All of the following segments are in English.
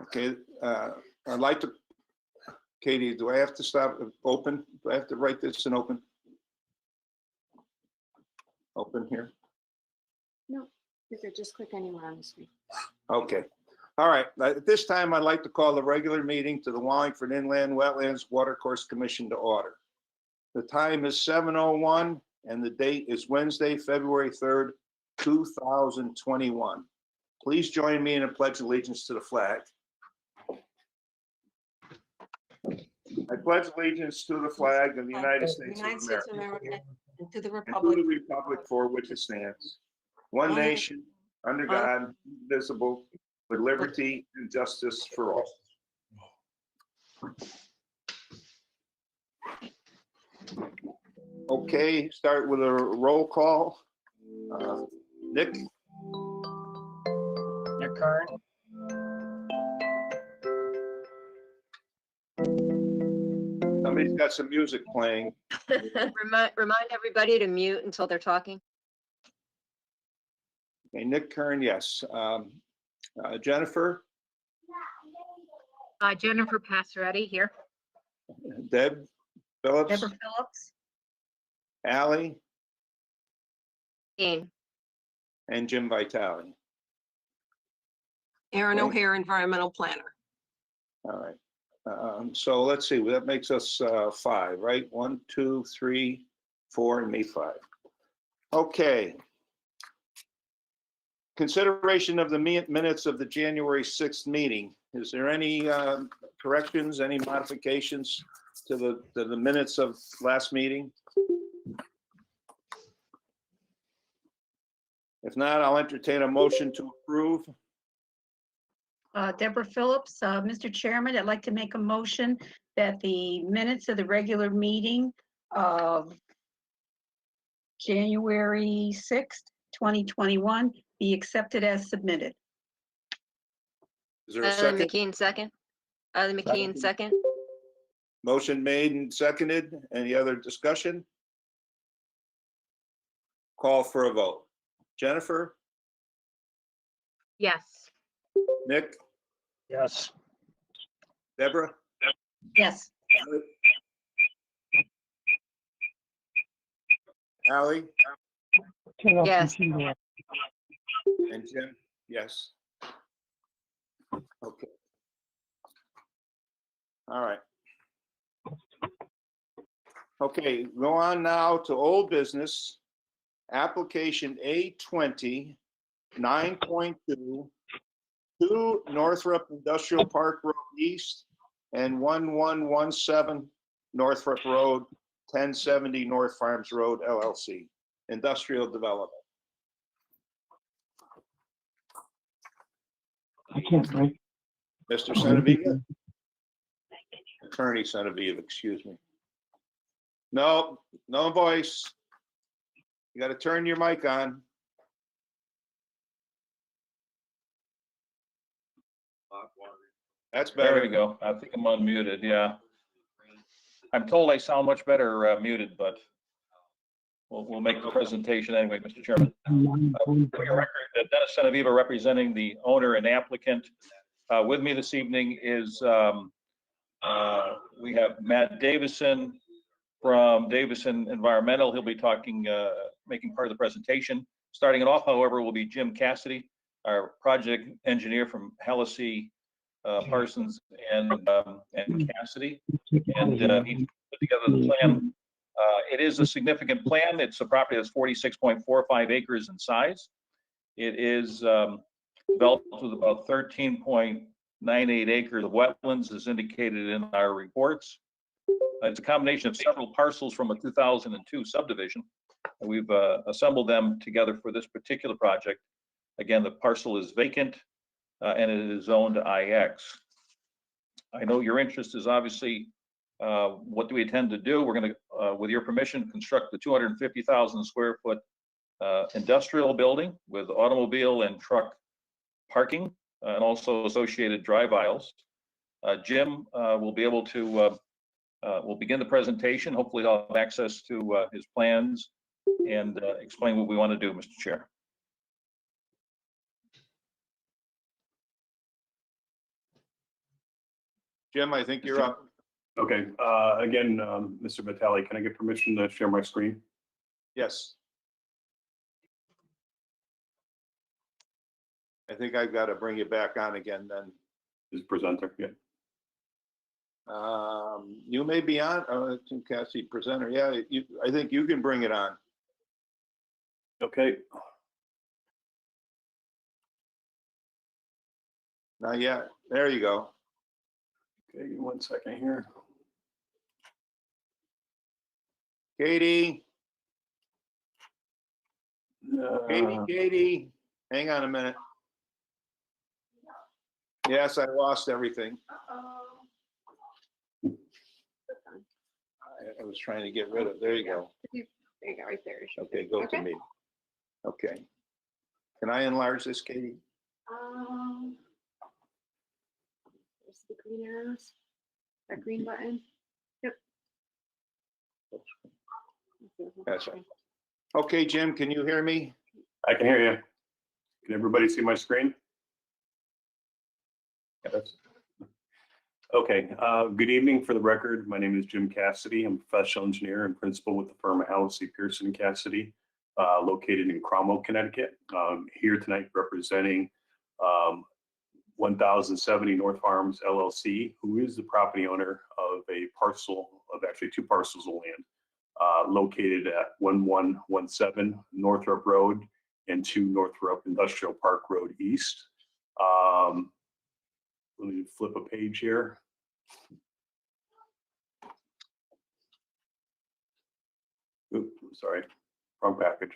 Okay, I'd like to, Katie, do I have to stop open? Do I have to write this in open? Open here? No, you could just click anywhere on the screen. Okay. All right. At this time, I'd like to call the regular meeting to the Wallingford Inland Wetlands Watercourse Commission to order. The time is 7:01 and the date is Wednesday, February 3rd, 2021. Please join me in a pledge of allegiance to the flag. I pledge allegiance to the flag of the United States of America And to the and to republic. the republic for which it stands, one nation, under God, indivisible, with liberty and justice for all. Okay, start with a roll call. Nick? Nick Kern. Somebody's got some music playing. Remind everybody to mute until they're talking. Okay, Nick Kern, yes. Jennifer? Jennifer Passeretti here. Deb Phillips? Deborah Phillips. Allie? Dean. And Jim Vitale. Aaron Okay. O'Hare, environmental planner. All right. So let's see, that makes us 5, right? 1, 2, 3, 4, and me 5. Okay. Consideration of the minutes of the January 6th meeting. Is there any corrections, any modifications to the minutes of last meeting? If not, I'll entertain a motion to approve. Deborah Phillips, Mr. Chairman, I'd like to make a motion that the minutes of the regular meeting of January 6th, 2021 be accepted as submitted. Is there a second? McKean second. McKean second. Motion made and seconded. Any other discussion? Call for a vote. Jennifer? Yes. Nick? Yes. Deborah? Yes. Ally? Yes. And Jim? Yes. Okay. All right. Okay, go on now to old business. Application A20 9.2, 2 Northrop Industrial Park Road East and 1117 Northrop Road, 1070 North Farms Road LLC, industrial development. I can't break. Mr. Senaviva? Attorney Senaviva, excuse me. No, no voice. You got to turn your mic on. That's There we better. go. I think I'm unmuted, yeah. I'm told I sound much better muted, but we'll make the presentation anyway, Mr. Chairman. For your record, Dennis Senaviva representing the owner and applicant. With me this evening is, we have Matt Davison from Davison Environmental. He'll be talking, making part of the presentation. Starting it off, however, will be Jim Cassidy, our project engineer from Hallisey, Parsons and Cassidy, and he put together the plan. It is a significant plan. It's a property that's 46.45 acres in size. It is developed with about 13.98 acres of wetlands, as indicated in our reports. It's a combination of several parcels from a 2002 subdivision. We've assembled them together for this particular project. Again, the parcel is vacant. And it is zoned IX. I know your interest is obviously, what do we intend to do? We're going to, with your permission, construct the 250,000 square foot industrial building with automobile and truck parking and also associated drive aisles. Jim will be able to, will begin the presentation. Hopefully he'll have access to his plans and explain what we want to do, Mr. Chair. Jim, I think you're up. Okay, again, Mr. Vitale, can I get permission to share my screen? Yes. I think I've got to bring you back on again then. As presenter, yeah. You may be on, Tim Cassie, presenter. Yeah, I think you can bring it on. Okay, Not yet. There you go. okay, give me 1 second here. Katie, Uh, Katie, hang on a minute. Yes, I lost everything. I was trying to get rid of, there you go. There you go, right there. It should Okay, be. go to Okay. me. Okay. Can I enlarge this, Katie? There's the green arrows, that green button. Yep. That's right. Okay, Jim, can you hear me? I can hear you. Can everybody see my screen? Yes. Okay, good evening. For the record, my name is Jim Cassidy. I'm a professional engineer and principal with the firm of Hallisey, Pearson and Cassidy, located in Cromwell, Connecticut. Here tonight representing 1070 North Farms LLC, who is the property owner of a parcel of actually 2 parcels of land located at 1117 Northrop Road and 2 Northrop Industrial Park Road East. Let me flip a page here. Oops, sorry, wrong package.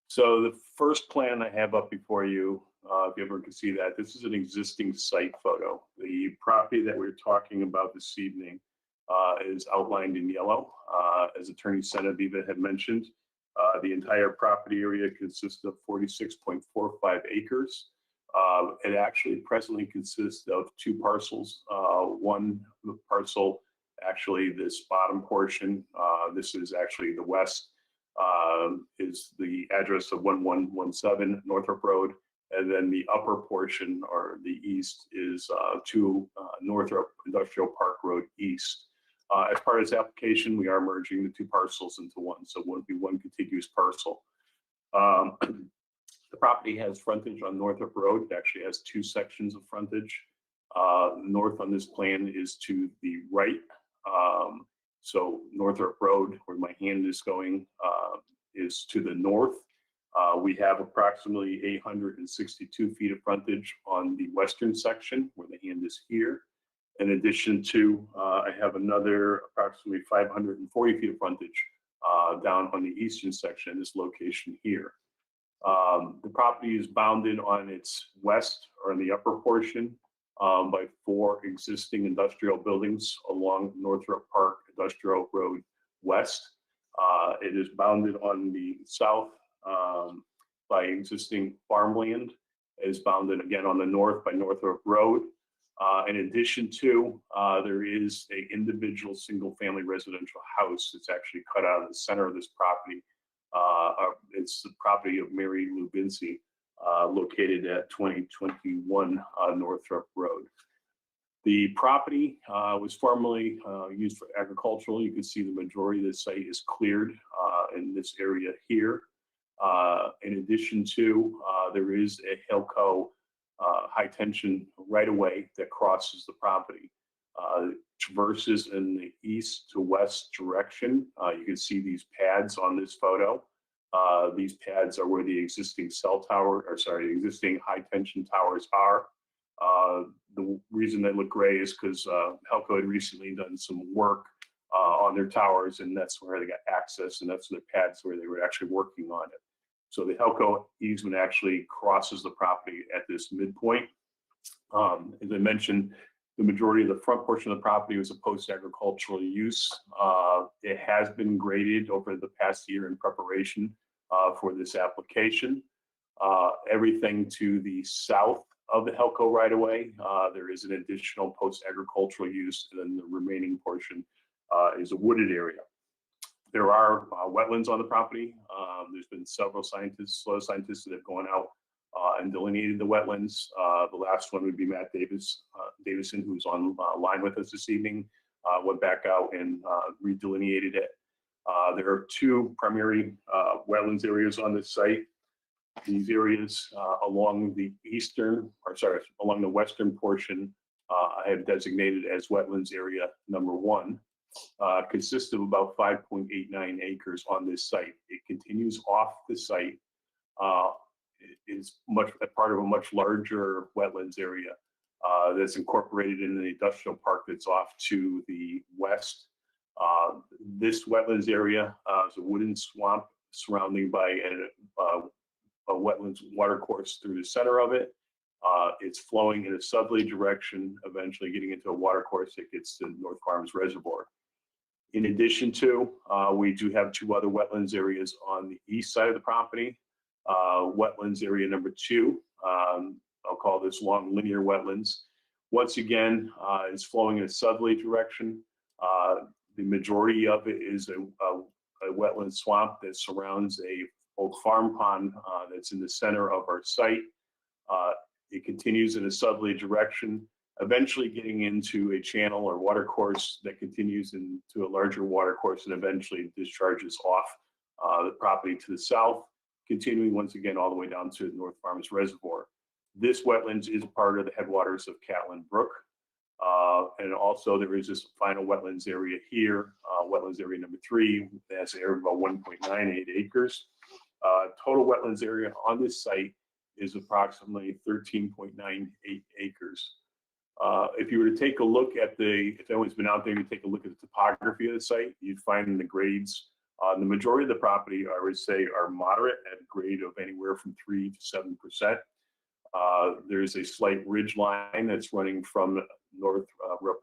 So the first plan I have up before you, if you ever can see that, this is an existing site photo. The property that we're talking about this evening is outlined in yellow. As Attorney Senaviva had mentioned, the entire property area consists of 46.45 acres. It actually presently consists of 2 parcels. One parcel, actually this bottom portion, this is actually the west, is the address of 1117 Northrop Road. And then the upper portion, or the east, is 2 Northrop Industrial Park Road East. As part of this application, we are merging the 2 parcels into one, so it won't be one contiguous parcel. The property has frontage on Northrop Road. It actually has 2 sections of frontage. North on this plan is to the right. So Northrop Road, where my hand is going, is to the north. We have approximately 862 feet of frontage on the western section, where the hand is here. In addition to, I have another approximately 540 feet of frontage down on the eastern section, this location here. The property is bounded on its west, or in the upper portion, by 4 existing industrial buildings along Northrop Park Industrial Road West. It is bounded on the south by existing farmland. It is bounded again on the north by Northrop Road. In addition to, there is an individual single-family residential house that's actually cut out of the center of this property. It's the property of Mary Lou Bincy, located at 2021 Northrop Road. The property was formerly used for agricultural. You can see the majority of the site is cleared in this area here. In addition to, there is a Hilco high tension right of way that crosses the property. Traverses in the east to west direction. You can see these pads on this photo. These pads are where the existing cell tower, or sorry, the existing high tension towers are. The reason they look gray is because Helco had recently done some work on their towers, and that's where they got access, and that's the pads where they were actually working on it. So the Helco easement actually crosses the property at this midpoint. As I mentioned, the majority of the front portion of the property was a post-agricultural use. It has been graded over the past year in preparation for this application. Everything to the south of the Helco right-of-way, there is an additional post-agricultural use, and then the remaining portion is a wooded area. There are wetlands on the property. There's been several scientists, soil scientists that have gone out and delineated the wetlands. The last one would be Matt Davison, who's on line with us this evening, went back out and redelineated it. There are two primary wetlands areas on this site. These areas along the western portion I have designated as wetlands area number 1. Consists of about 5.89 acres on this site. It continues off the site. It is a part of a much larger wetlands area that's incorporated in the industrial park that's off to the west. This wetlands area is a wooded swamp surrounding by a wetlands watercourse through the center of it. It's flowing in a southerly direction, eventually getting into a watercourse that gets to North Farms Reservoir. In addition to, we do have 2 other wetlands areas on the east side of the property. Wetlands area number 2, I'll call this long linear wetlands. Once again, it's flowing in a southerly direction. The majority of it is a wetland swamp that surrounds a old farm pond that's in the center of our site. It continues in a southerly direction, eventually getting into a channel or watercourse that continues into a larger watercourse and eventually discharges off the property to the south, continuing once again all the way down to North Farms Reservoir. This wetlands is part of the headwaters of Catlin Brook. And also there is this final wetlands area here, wetlands area number 3, that's an area of about 1.98 acres. Total wetlands area on this site is approximately 13.98 acres. If you were to take a look at if anyone's been out there, you take a look at the topography of the site, you'd find in the grades, the majority of the property, I would say, are moderate at a grade of anywhere from 3 to 7%. There's a slight ridge line that's running from North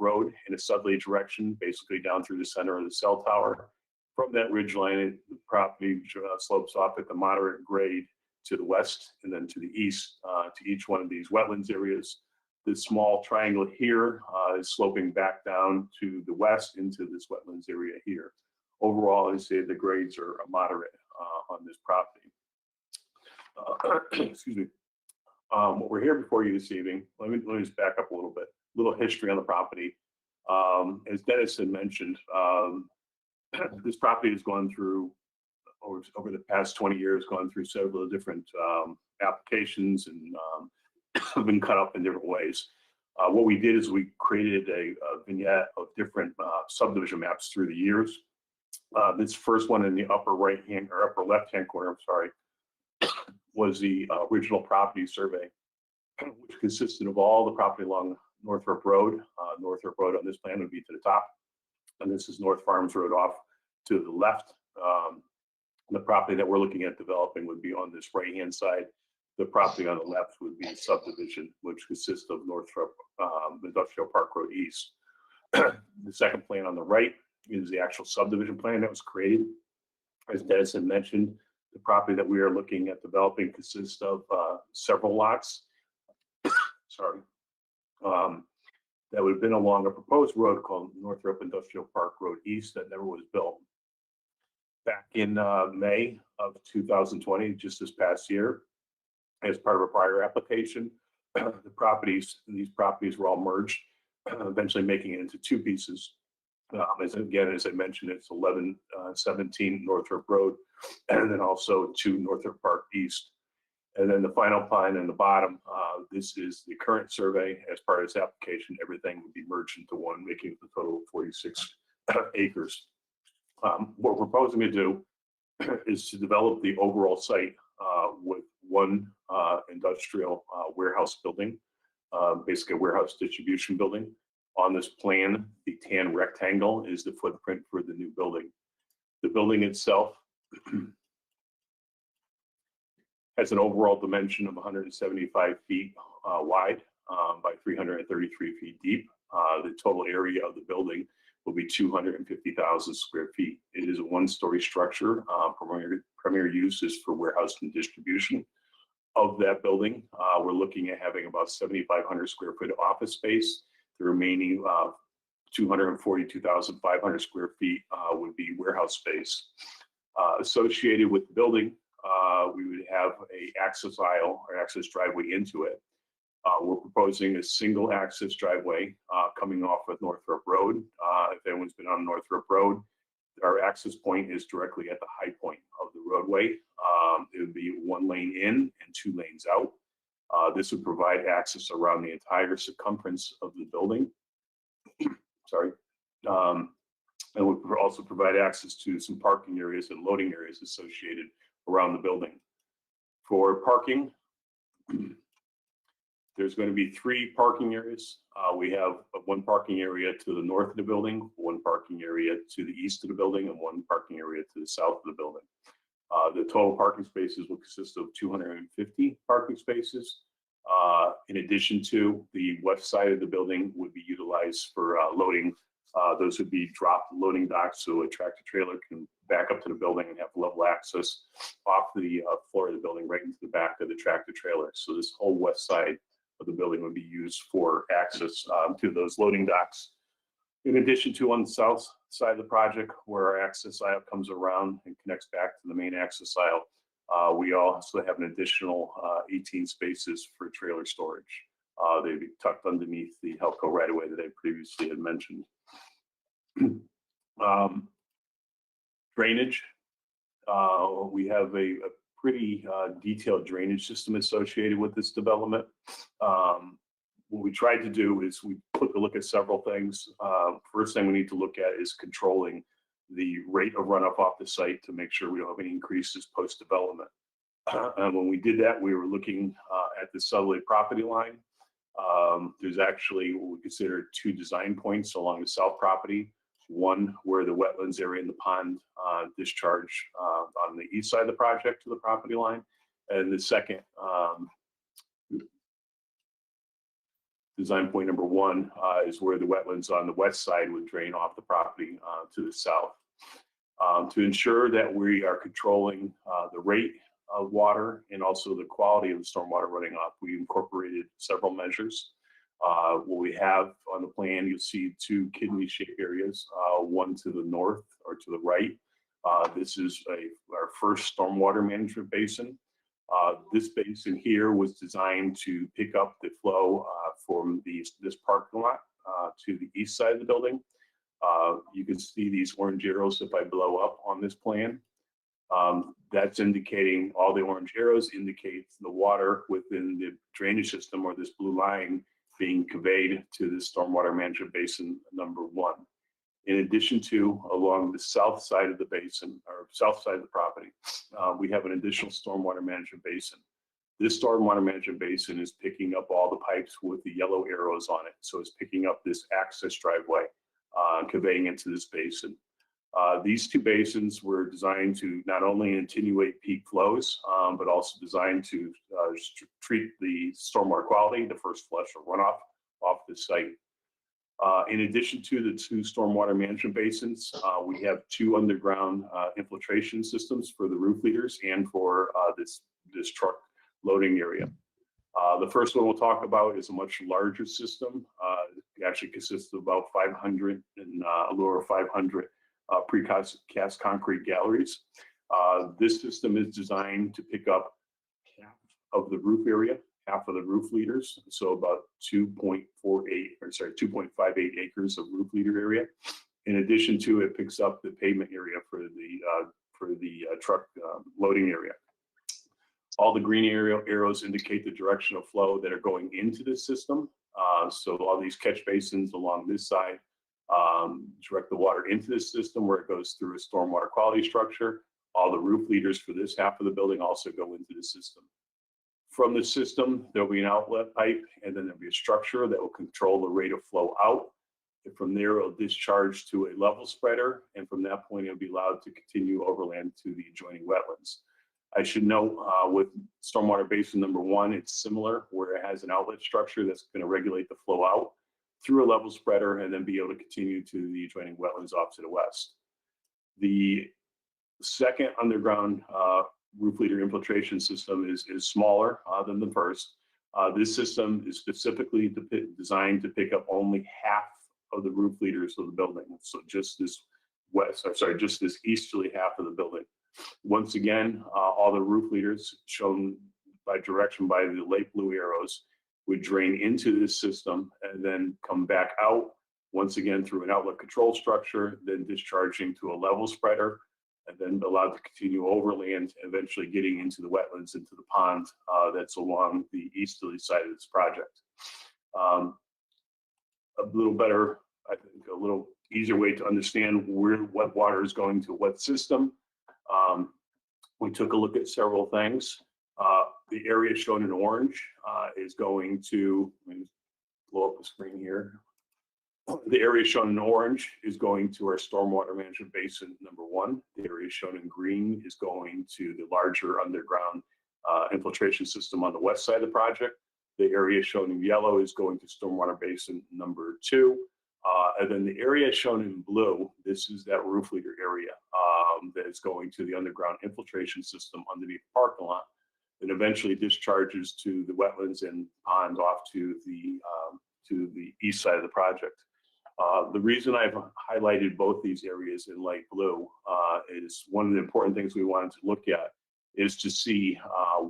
Road in a southerly direction, basically down through the center of the cell tower. From that ridge line, the property slopes off at the moderate grade to the west and then to the east to each one of these wetlands areas. This small triangle here is sloping back down to the west into this wetlands area here. Overall, I say the grades are moderate on this property. Excuse me. What we're here before you this evening, let me just back up a little bit. A little history on the property. As Dennis had mentioned, this property has gone through, over the past 20 years, gone through several different applications and have been cut up in different ways. What we did is we created a vignette of different subdivision maps through the years. This first one in the upper right-hand or upper left-hand corner, I'm sorry, was the original property survey, which consisted of all the property along Northrop Road. Northrop Road on this plan would be to the top, and this is North Farms Road off to the left. The property that we're looking at developing would be on this right-hand side. The property on the left would be a subdivision, which consists of Northrop Industrial Park Road East. The second plan on the right is the actual subdivision plan that was created. As Dennis had mentioned, the property that we are looking at developing consists of several lots. Sorry. That would have been along a proposed road called Northrop Industrial Park Road East that never was built. Back in May of 2020, just this past year, as part of a prior application, these properties were all merged, eventually making it into 2 pieces. As I mentioned, it's 1117 Northrop Road, and then also 2 Northrop Park East. And then the final plan in the bottom, this is the current survey. As part of this application, everything would be merged into one, making it a total of 46 acres. What we're proposing to do is to develop the overall site with one industrial warehouse building, basically a warehouse distribution building. On this plan, the tan rectangle is the footprint for the new building. The building itself has an overall dimension of 175 feet wide by 333 feet deep. The total area of the building will be 250,000 square feet. It is a 1-story structure. Primary use is for warehouse and distribution. Of that building, we're looking at having about 7,500 square foot office space. The remaining 242,500 square feet would be warehouse space. Associated with the building we would have a access aisle or access driveway into it. We're proposing a single access driveway coming off of Northrop Road. If anyone's been on Northrop Road, our access point is directly at the high point of the roadway. It would be 1 lane in and 2 lanes out. This would provide access around the entire circumference of the building. Sorry. And would also provide access to some parking areas and loading areas associated around the building. For parking, there's going to be 3 parking areas. We have 1 parking area to the north of the building, 1 parking area to the east of the building, and 1 parking area to the south of the building. The total parking spaces will consist of 250 parking spaces. In addition to, the west side of the building would be utilized for loading. Those would be dropped loading docks, so a tractor trailer can back up to the building and have level access off the floor of the building right into the back of the tractor trailer. So this whole west side of the building would be used for access to those loading docks. In addition to, on the south side of the project, where our access aisle comes around and connects back to the main access aisle, we also have an additional 18 spaces for trailer storage. They'd be tucked underneath the Helco right-of-way that I previously had mentioned. Drainage. We have a pretty detailed drainage system associated with this development. What we tried to do is we took a look at several things. First thing we need to look at is controlling the rate of runoff off the site to make sure we don't have any increases post-development. And when we did that, we were looking at the southerly property line. There's actually what we consider 2 design points along the south property. One where the wetlands area and the pond discharge on the east side of the project to the property line. And the second design point number 1 is where the wetlands on the west side would drain off the property to the south. To ensure that we are controlling the rate of water and also the quality of the stormwater running off, we incorporated several measures. What we have on the plan, you'll see 2 kidney-shaped areas, one to the north or to the right. This is our first stormwater management basin. This basin here was designed to pick up the flow from this parking lot to the east side of the building. You can see these orange arrows if I blow up on this plan. That's indicating, all the orange arrows indicate the water within the drainage system, or this blue line, being conveyed to the stormwater management basin number 1. In addition to, along the south side of the basin, or south side of the property, we have an additional stormwater management basin. This stormwater management basin is picking up all the pipes with the yellow arrows on it. So it's picking up this access driveway, conveying into this basin. These 2 basins were designed to not only attenuate peak flows, but also designed to treat the stormwater quality, the first flush or runoff off the site. In addition to the 2 stormwater management basins, we have 2 underground infiltration systems for the roof leaders and for this truck loading area. The first one we'll talk about is a much larger system. It actually consists of about 500 and a little over 500 precast concrete galleries. This system is designed to pick up half of the roof area, half of the roof leaders, so about 2.58 acres of roof leader area. In addition to, it picks up the pavement area for the truck loading area. All the green arrows indicate the direction of flow that are going into this system. So all these catch basins along this side direct the water into this system where it goes through a stormwater quality structure. All the roof leaders for this half of the building also go into the system. From the system, there'll be an outlet pipe, and then there'll be a structure that will control the rate of flow out. And from there, it'll discharge to a level spreader, and from that point, it'll be allowed to continue overland to the adjoining wetlands. I should note with stormwater basin number 1, it's similar, where it has an outlet structure that's going to regulate the flow out through a level spreader and then be able to continue to the adjoining wetlands off to the west. The second underground roof leader infiltration system is smaller than the first. This system is specifically designed to pick up only half of the roof leaders of the building. So just this easterly half of the building. Once again, all the roof leaders shown by direction by the light blue arrows would drain into this system and then come back out once again through an outlet control structure, then discharging to a level spreader, and then allowed to continue overland, eventually getting into the wetlands, into the pond that's along the easterly side of this project. A little better, I think, a little easier way to understand what water is going to what system. We took a look at several things. The area shown in orange is going to, let me blow up the screen here. The area shown in orange is going to our stormwater management basin number 1. The area shown in green is going to the larger underground infiltration system on the west side of the project. The area shown in yellow is going to stormwater basin number 2. And then the area shown in blue, this is that roof leader area that is going to the underground infiltration system underneath the parking lot, and eventually discharges to the wetlands and ponds off to the east side of the project. The reason I've highlighted both these areas in light blue is one of the important things we wanted to look at is to see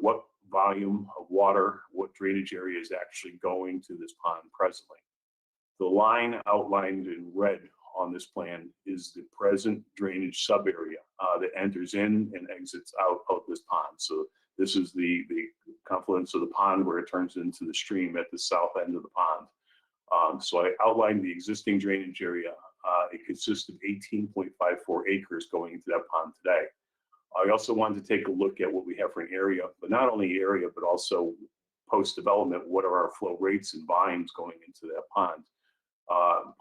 what volume of water, what drainage area is actually going to this pond presently. The line outlined in red on this plan is the present drainage sub area that enters in and exits out of this pond. So this is the confluence of the pond where it turns into the stream at the south end of the pond. So I outlined the existing drainage area. It consists of 18.54 acres going into that pond today. I also wanted to take a look at what we have for an area, but not only area, but also post-development, what are our flow rates and volumes going into that pond.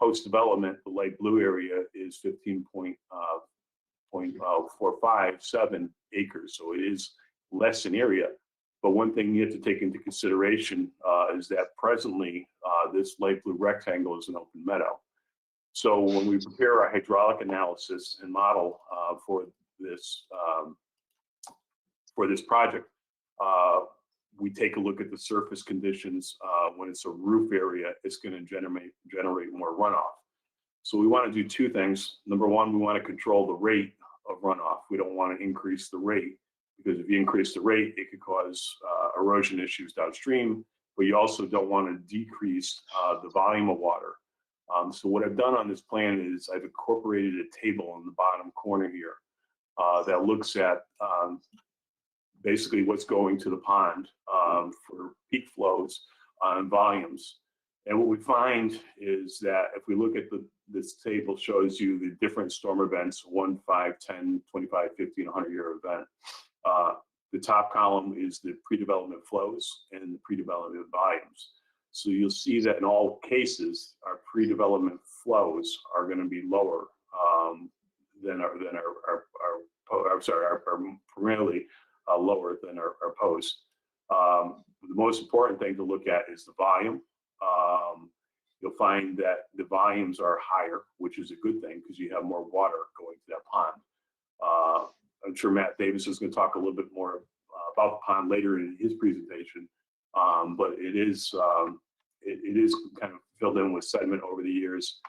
Post-development, the light blue area is 15.457 acres, so it is less in area. But one thing you have to take into consideration is that presently this light blue rectangle is an open meadow. So when we prepare our hydraulic analysis and model for this project, we take a look at the surface conditions. When it's a roof area, it's going to generate more runoff. So we want to do two things. Number one, we want to control the rate of runoff. We don't want to increase the rate, because if you increase the rate, it could cause erosion issues downstream, but you also don't want to decrease the volume of water. So what I've done on this plan is I've incorporated a table in the bottom corner here that looks at basically what's going to the pond for peak flows and volumes. And what we find is that if we look at this table shows you the different storm events, 1, 5, 10, 25, 50, and 100-year event. The top column is the pre-development flows and the pre-development volumes. So you'll see that in all cases, our pre-development flows are going to be lower than our primarily lower than our post. The most important thing to look at is the volume. You'll find that the volumes are higher, which is a good thing because you have more water going to that pond. I'm sure Matt Davis is going to talk a little bit more about the pond later in his presentation, but it is kind of filled in with sediment over the years.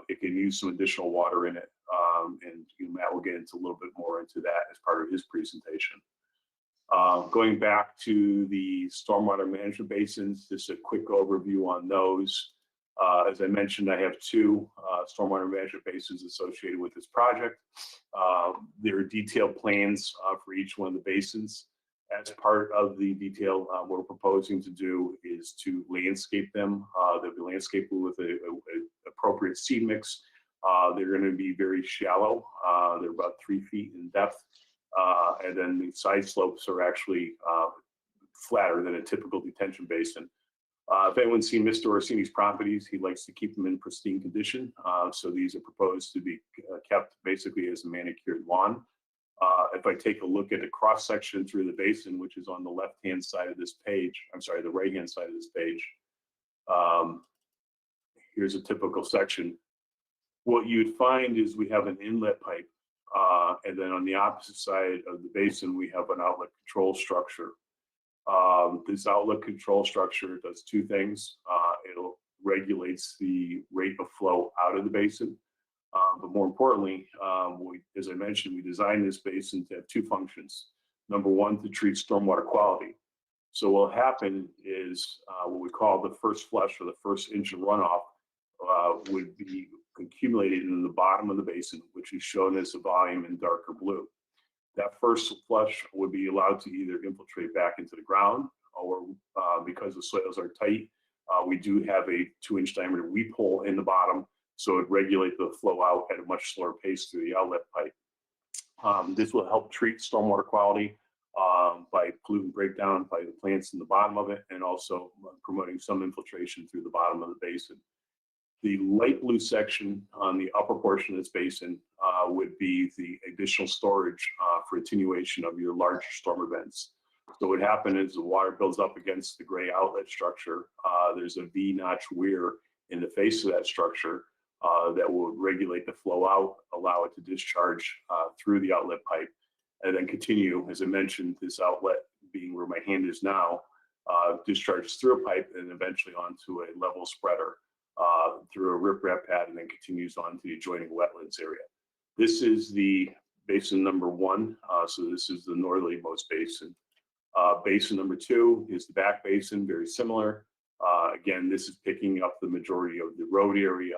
It can use some additional water in it, and Matt will get into a little bit more into that as part of his presentation. Going back to the stormwater management basins, just a quick overview on those. As I mentioned, I have 2 stormwater management basins associated with this project. There are detailed plans for each one of the basins. As part of the detail, what we're proposing to do is to landscape them. They'll be landscaped with an appropriate seed mix. They're going to be very shallow. They're about 3 feet in depth. And then the side slopes are actually flatter than a typical detention basin. If anyone's seen Mr. Orsini's properties, he likes to keep them in pristine condition. So these are proposed to be kept basically as a manicured lawn. If I take a look at a cross section through the basin, which is on the left-hand side of this page, I'm sorry, the right-hand side of this page. Here's a typical section. What you'd find is we have an inlet pipe. And then on the opposite side of the basin, we have an outlet control structure. This outlet control structure does 2 things. It regulates the rate of flow out of the basin. But more importantly, as I mentioned, we designed this basin to have two functions. Number one, to treat stormwater quality. So what will happen is what we call the first flush, or the first inch of runoff, would be accumulated in the bottom of the basin, which is shown as a volume in darker blue. That first flush would be allowed to either infiltrate back into the ground, or because the soils are tight, we do have a 2-inch diameter weep hole in the bottom, so it regulates the flow out at a much slower pace through the outlet pipe. This will help treat stormwater quality by pollutant breakdown by the plants in the bottom of it, and also promoting some infiltration through the bottom of the basin. The light blue section on the upper portion of this basin would be the additional storage for attenuation of your larger storm events. So what happens is the water builds up against the gray outlet structure. There's a V-notch weir in the face of that structure that will regulate the flow out, allow it to discharge through the outlet pipe, and then continue, as I mentioned, this outlet being where my hand is now, discharges through a pipe and eventually onto a level spreader through a riprap pad, and then continues on to the adjoining wetlands area. This is the basin number one. So this is the northerlymost basin. Basin number two is the back basin, very similar. Again, this is picking up the majority of the road area,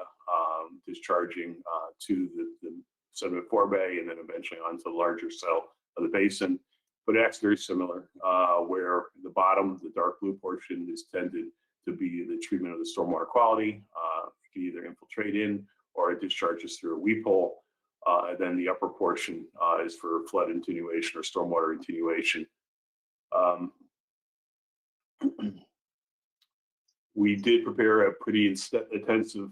discharging to the sediment forebay, and then eventually onto the larger cell of the basin. But it acts very similar, where the bottom, the dark blue portion, is tended to be the treatment of the stormwater quality. It can either infiltrate in, or it discharges through a weep hole. And then the upper portion is for flood attenuation or stormwater attenuation. We did prepare a pretty intensive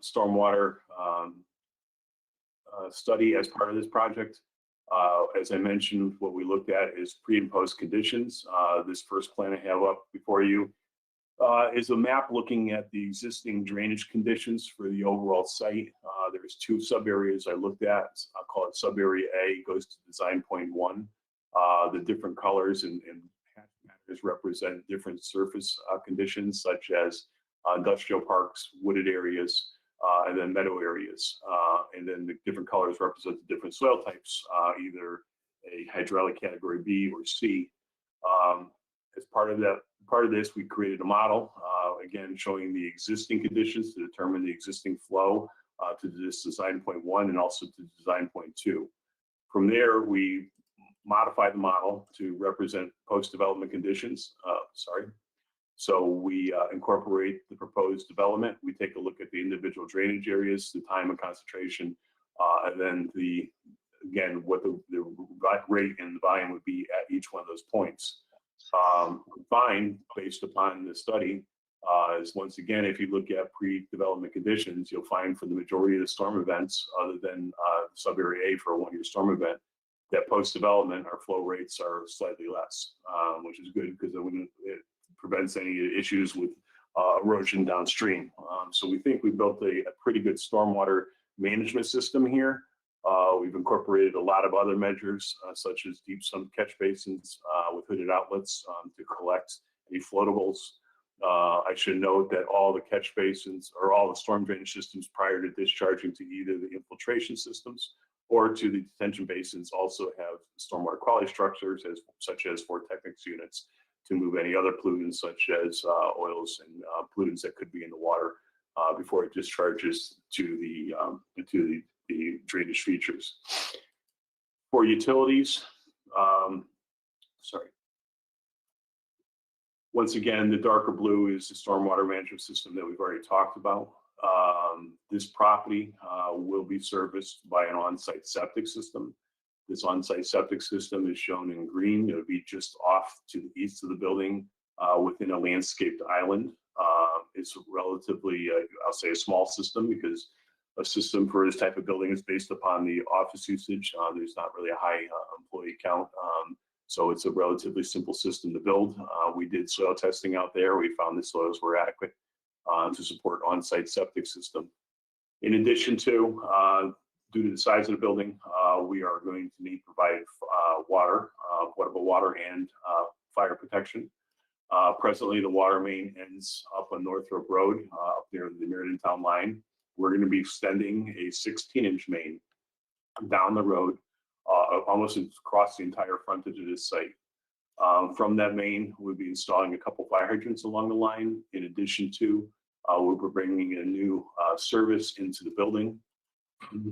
stormwater study as part of this project. As I mentioned, what we looked at is pre and post conditions. This first plan I have up before you is a map looking at the existing drainage conditions for the overall site. There's two sub areas I looked at. I'll call it sub area A, goes to design point 1. The different colors and matters represent different surface conditions, such as industrial parks, wooded areas, and then meadow areas. And then the different colors represent the different soil types, either a hydraulic category B or C. As part of this, we created a model, again, showing the existing conditions to determine the existing flow to this design point 1 and also to design point 2. From there, we modify the model to represent post-development conditions. So we incorporate the proposed development. We take a look at the individual drainage areas, the time and concentration, and then what the rate and the volume would be at each one of those points. Find, based upon the study, is once again, if you look at pre-development conditions, you'll find for the majority of the storm events, other than sub-area A for a 1-year storm event, that post-development, our flow rates are slightly less, which is good because it prevents any issues with erosion downstream. So we think we built a pretty good stormwater management system here. We've incorporated a lot of other measures, such as deep sump catch basins with hooded outlets to collect any floatables. I should note that all the catch basins, or all the storm drainage systems prior to discharging to either the infiltration systems or to the detention basins, also have stormwater quality structures, such as vortex units, to move any other pollutants, such as oils and pollutants that could be in the water before it discharges to the drainage features. For utilities, once again, the darker blue is the stormwater management system that we've already talked about. This property will be serviced by an on-site septic system. This on-site septic system is shown in green. It would be just off to the east of the building within a landscaped island. It's relatively, I'll say, a small system, because a system for this type of building is based upon the office usage. There's not really a high employee count. So it's a relatively simple system to build. We did soil testing out there. We found the soils were adequate to support on-site septic system. In addition to, due to the size of the building, we are going to need to provide water, potable water, and fire protection. Presently, the water main ends up on Northrop Road, up near the Meriden Town line. we're going to be extending a 16-inch main down the road, almost across the entire frontage of this site. From that main, we'll be installing a couple fire hydrants along the line. In addition to, we'll be bringing a new service into the building.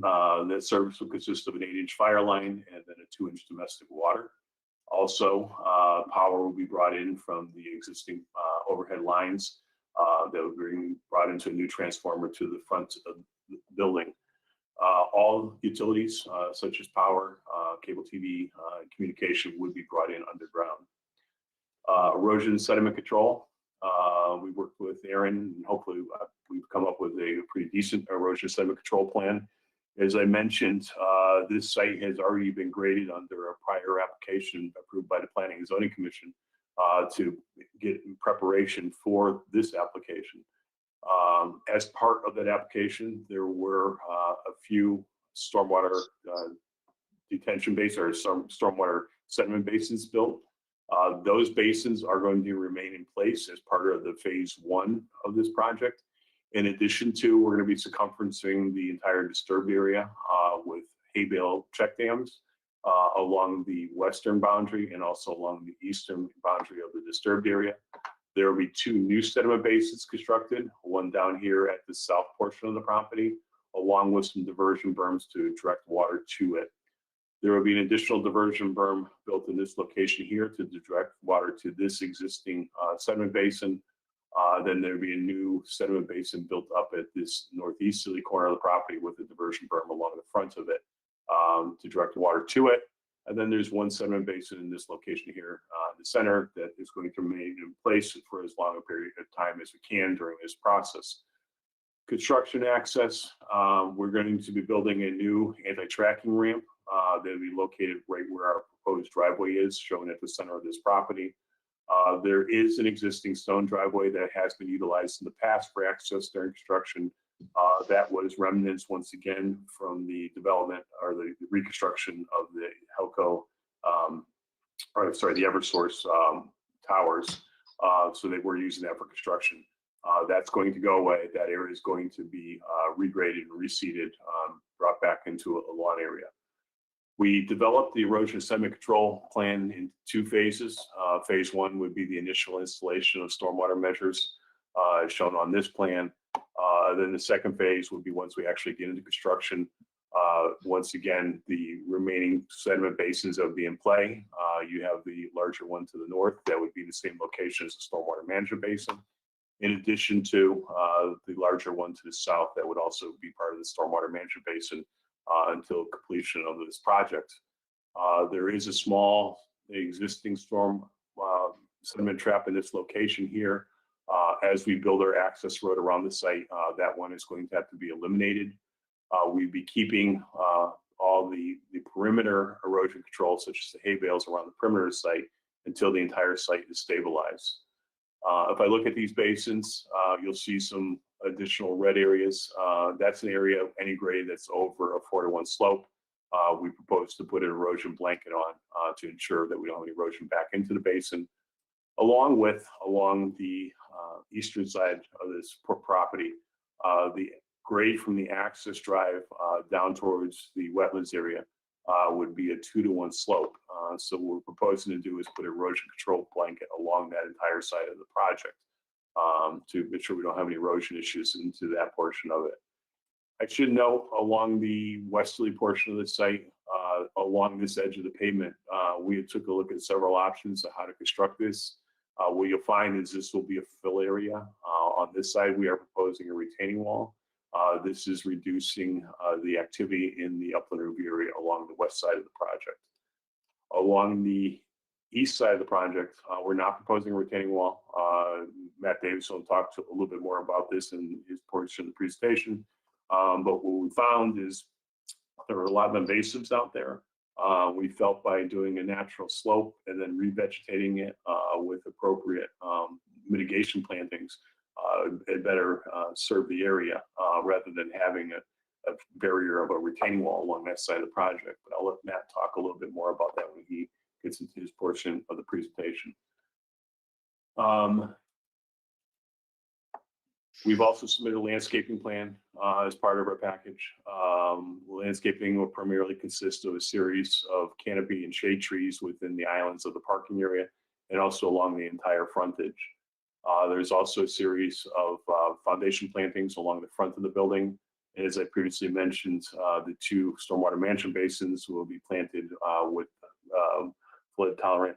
That service will consist of an 8-inch fire line and then a 2-inch domestic water. Also, power will be brought in from the existing overhead lines that will be brought into a new transformer to the front of the building. All utilities, such as power, cable TV, communication, would be brought in underground. Erosion and sediment control. We worked with Aaron, and hopefully we've come up with a pretty decent erosion sediment control plan. As I mentioned, this site has already been graded under a prior application approved by the Planning and Zoning Commission to get in preparation for this application. As part of that application, there were a few stormwater detention basins or some stormwater sediment basins built. Those basins are going to remain in place as part of the phase 1 of this project. In addition to, we're going to be circumferencing the entire disturbed area with hay bale check dams along the western boundary and also along the eastern boundary of the disturbed area. There will be 2 new sediment basins constructed, one down here at the south portion of the property, along with some diversion berms to direct water to it. There will be an additional diversion berm built in this location here to direct water to this existing sediment basin. Then there'll be a new sediment basin built up at this northeasterly corner of the property with a diversion berm along the front of it to direct water to it. And then there's one sediment basin in this location here in the center that is going to remain in place for as long a period of time as we can during this process. Construction access, we're going to be building a new anti-tracking ramp that will be located right where our proposed driveway is, shown at the center of this property. There is an existing stone driveway that has been utilized in the past for access during construction. That was remnants once again from the development or the reconstruction of the Helco, the Eversource towers. So they were using that for construction. That's going to go away. That area is going to be regraded and reseeded, brought back into a lawn area. We developed the erosion sediment control plan in 2 phases. Phase 1 would be the initial installation of stormwater measures shown on this plan. Then the second phase would be once we actually get into construction. Once again, the remaining sediment basins that would be in play. You have the larger one to the north that would be the same location as the stormwater management basin. In addition to the larger one to the south that would also be part of the stormwater management basin until completion of this project. There is a small existing storm sediment trap in this location here. As we build our access road around the site, that one is going to have to be eliminated. We'd be keeping all the perimeter erosion control, such as the hay bales around the perimeter of the site, until the entire site is stabilized. If I look at these basins, you'll see some additional red areas. That's an area of any grade that's over a 4-to-1 slope. We propose to put an erosion blanket on to ensure that we don't have any erosion back into the basin. Along the eastern side of this property, the grade from the access drive down towards the wetlands area would be a 2-to-1 slope. So what we're proposing to do is put an erosion control blanket along that entire side of the project to make sure we don't have any erosion issues into that portion of it. I should note along the westerly portion of the site, along this edge of the pavement, we took a look at several options of how to construct this. What you'll find is this will be a fill area. On this side, we are proposing a retaining wall. This is reducing the activity in the upland review area along the west side of the project. Along the east side of the project, we're not proposing a retaining wall. Matt Davis will talk a little bit more about this in his portion of the presentation. But what we found is there are a lot of invasives out there. We felt by doing a natural slope and then revegetating it with appropriate mitigation plantings, it better serve the area rather than having a barrier of a retaining wall along that side of the project. But I'll let Matt talk a little bit more about that when he gets into his portion of the presentation. We've also submitted a landscaping plan as part of our package. Landscaping will primarily consist of a series of canopy and shade trees within the islands of the parking area and also along the entire frontage. There's also a series of foundation plantings along the front of the building. And as I previously mentioned, the 2 stormwater management basins will be planted with flood tolerant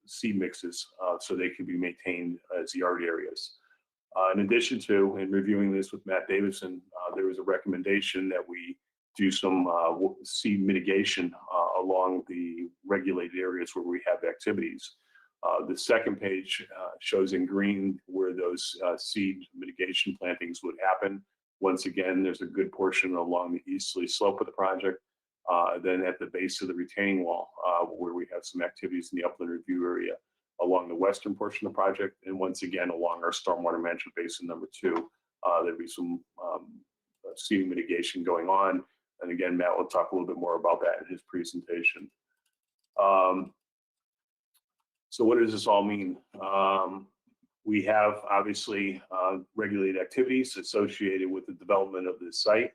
seed mixes so they can be maintained as yard areas. In addition to, in reviewing this with Matt Davidson, there was a recommendation that we do some seed mitigation along the regulated areas where we have activities. The second page shows in green where those seed mitigation plantings would happen. Once again, there's a good portion along the easterly slope of the project. Then at the base of the retaining wall, where we have some activities in the upland review area along the western portion of the project. And once again, along our stormwater management basin number 2, there'll be some seeding mitigation going on. And again, Matt will talk a little bit more about that in his presentation. So what does this all mean? We have obviously regulated activities associated with the development of this site.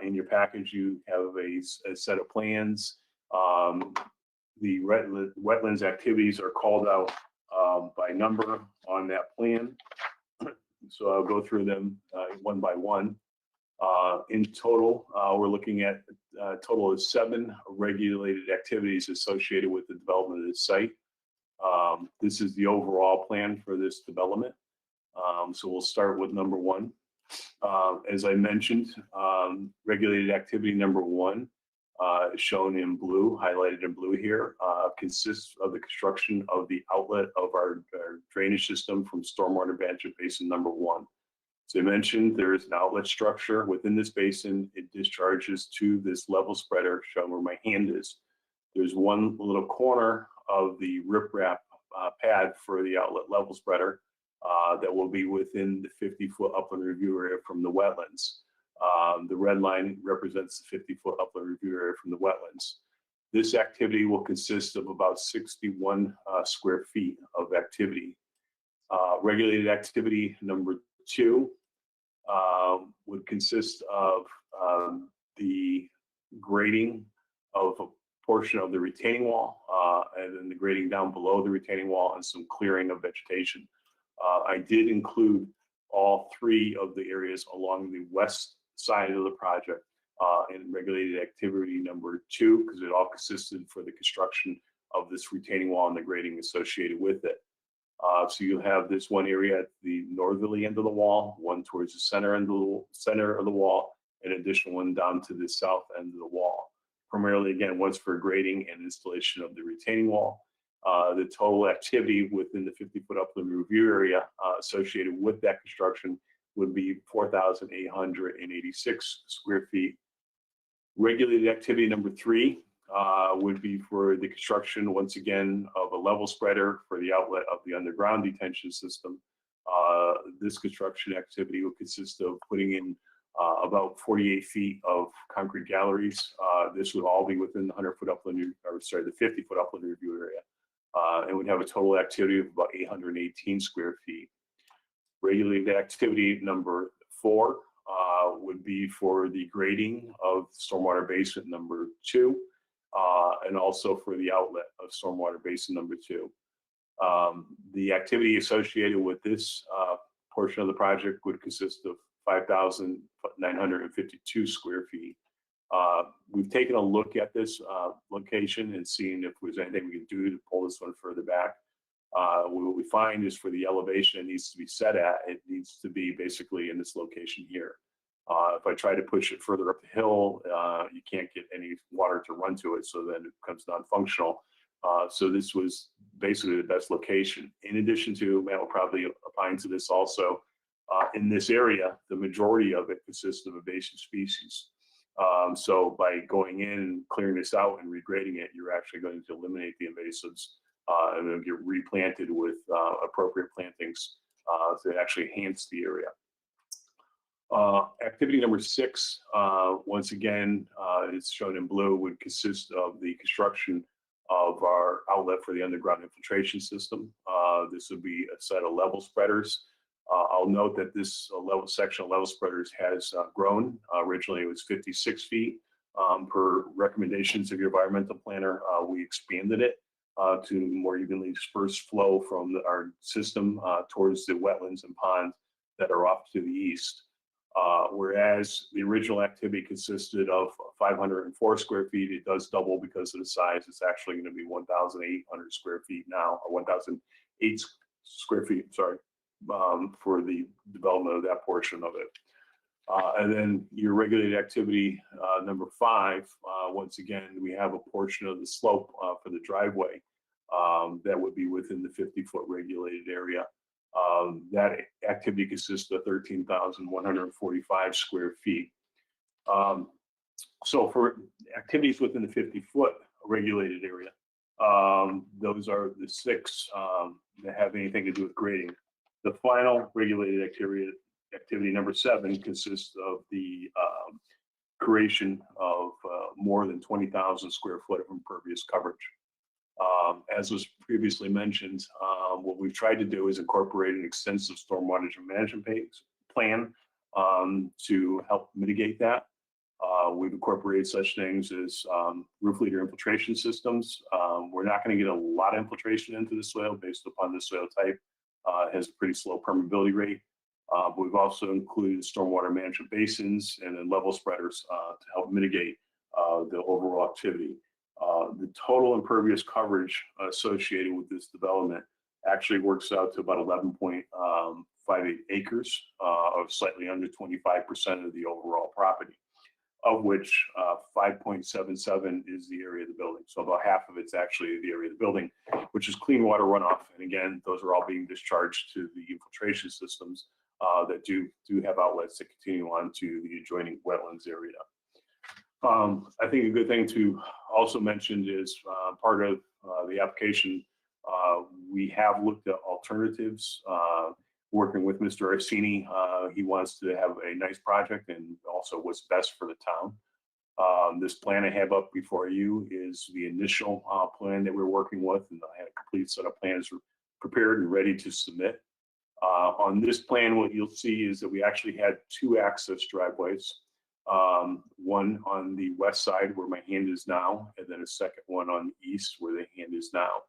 In your package, you have a set of plans. The wetlands activities are called out by number on that plan. So I'll go through them one by one. In total, we're looking at a total of 7 regulated activities associated with the development of this site. This is the overall plan for this development. So we'll start with number 1. As I mentioned, regulated activity number 1 is shown in blue, highlighted in blue here, consists of the construction of the outlet of our drainage system from stormwater management basin number 1. As I mentioned, there is an outlet structure within this basin. It discharges to this level spreader shown where my hand is. There's one little corner of the riprap pad for the outlet level spreader that will be within the 50-foot upland review area from the wetlands. The red line represents the 50-foot upland review area from the wetlands. This activity will consist of about 61 square feet of activity. Regulated activity number 2 would consist of the grading of a portion of the retaining wall and then the grading down below the retaining wall and some clearing of vegetation. I did include all 3 of the areas along the west side of the project in regulated activity number 2 because it all consisted for the construction of this retaining wall and the grading associated with it. So you'll have this one area at the northerly end of the wall, one towards the center of the wall, an additional one down to the south end of the wall. Primarily, again, one's for grading and installation of the retaining wall. The total activity within the 50-foot upland review area associated with that construction would be 4,886 square feet. Regulated activity number 3 would be for the construction, once again, of a level spreader for the outlet of the underground detention system. This construction activity will consist of putting in about 48 feet of concrete galleries. This would all be within the 100-foot upland, or sorry, the 50-foot upland review area. And would have a total activity of about 818 square feet. Regulated activity number 4 would be for the grading of stormwater basin number 2, and also for the outlet of stormwater basin number 2. The activity associated with this portion of the project would consist of 5,952 square feet. We've taken a look at this location and seen if there's anything we can do to pull this one further back. What we find is for the elevation it needs to be set at, it needs to be basically in this location here. If I try to push it further up the hill, you can't get any water to run to it, so then it becomes non-functional. So this was basically the best location. In addition to, Matt will probably opine to this also, in this area, the majority of it consists of invasive species. So by going in and clearing this out and regrading it, you're actually going to eliminate the invasives and then get replanted with appropriate plantings to actually enhance the area. Activity number 6, once again, it's shown in blue, would consist of the construction of our outlet for the underground infiltration system. This would be a set of level spreaders I'll note that this section of level spreaders has grown. Originally, it was 56 feet. Per recommendations of your environmental planner, we expanded it to more evenly dispersed flow from our system towards the wetlands and ponds that are off to the east. Whereas the original activity consisted of 504 square feet, it does double because of the size. It's actually going to be 1,800 square feet now, or 1,008 square feet, sorry, for the development of that portion of it. And then your regulated activity number 5, once again, we have a portion of the slope for the driveway that would be within the 50-foot regulated area. That activity consists of 13,145 square feet. So for activities within the 50-foot regulated area, those are the 6 that have anything to do with grading. The final regulated activity number 7 consists of the creation of more than 20,000 square foot of impervious coverage. As was previously mentioned, what we've tried to do is incorporate an extensive stormwater management plan to help mitigate that. We've incorporated such things as roof leader infiltration systems. We're not going to get a lot of infiltration into the soil based upon the soil type. It has a pretty slow permeability rate. But we've also included stormwater management basins and then level spreaders to help mitigate the overall activity. The total impervious coverage associated with this development actually works out to about 11.58 acres, of slightly under 25% of the overall property, of which 5.77 is the area of the building. So about half of it's actually the area of the building, which is clean water runoff. And again, those are all being discharged to the infiltration systems that do have outlets that continue on to the adjoining wetlands area. I think a good thing to also mention is part of the application, we have looked at alternatives, working with Mr. Orsini. He wants to have a nice project and also what's best for the town. This plan I have up before you is the initial plan that we're working with, and I had a complete set of plans prepared and ready to submit. On this plan, what you'll see is that we actually had 2 access driveways. One on the west side where my hand is now, and then a second one on the east where the hand is now.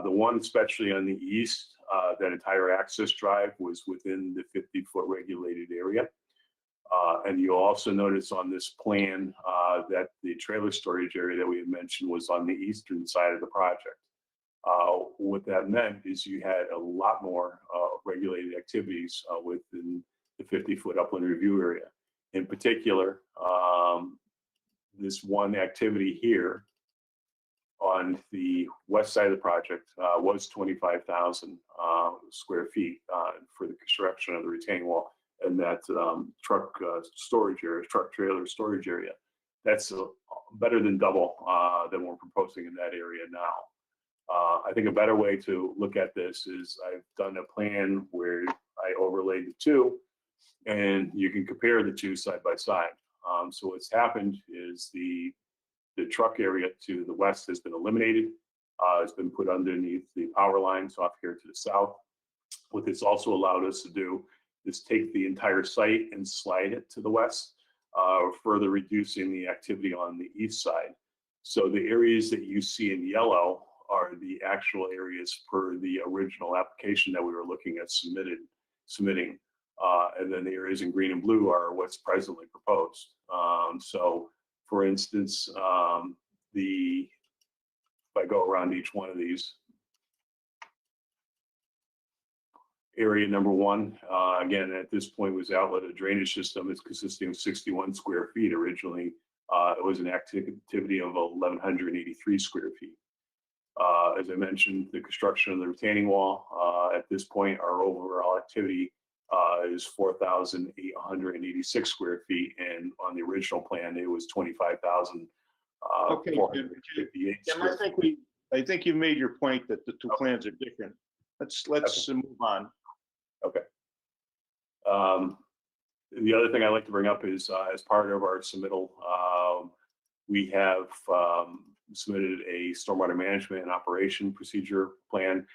The one especially on the east, that entire access drive was within the 50-foot regulated area. And you'll also notice on this plan that the trailer storage area that we had mentioned was on the eastern side of the project. What that meant is you had a lot more regulated activities within the 50-foot upland review area. In particular, this one activity here on the west side of the project was 25,000 square feet for the construction of the retaining wall and that truck storage area, truck trailer storage area. That's better than double than we're proposing in that area now. I think a better way to look at this is I've done a plan where I overlaid the 2, and you can compare the 2 side by side. So what's happened is the truck area to the west has been eliminated. It's been put underneath the power lines off here to the south. What this also allowed us to do is take the entire site and slide it to the west, further reducing the activity on the east side. So the areas that you see in yellow are the actual areas per the original application that we were looking at submitting. And then the areas in green and blue are what's presently proposed. So for instance, if I go around each one of these, area number 1, again, at this point was outlet a drainage system. It's consisting of 61 square feet. Originally, it was an activity of 1,183 square feet. As I mentioned, the construction of the retaining wall, at this point, our overall activity is 4,886 square feet. And on the original plan, it was 25,000. Okay, Jim, I think you made your point that the 2 plans are different. Let's move on. Okay. The other thing I'd like to bring up is as part of our submittal, we have submitted a stormwater management and operation procedure plan.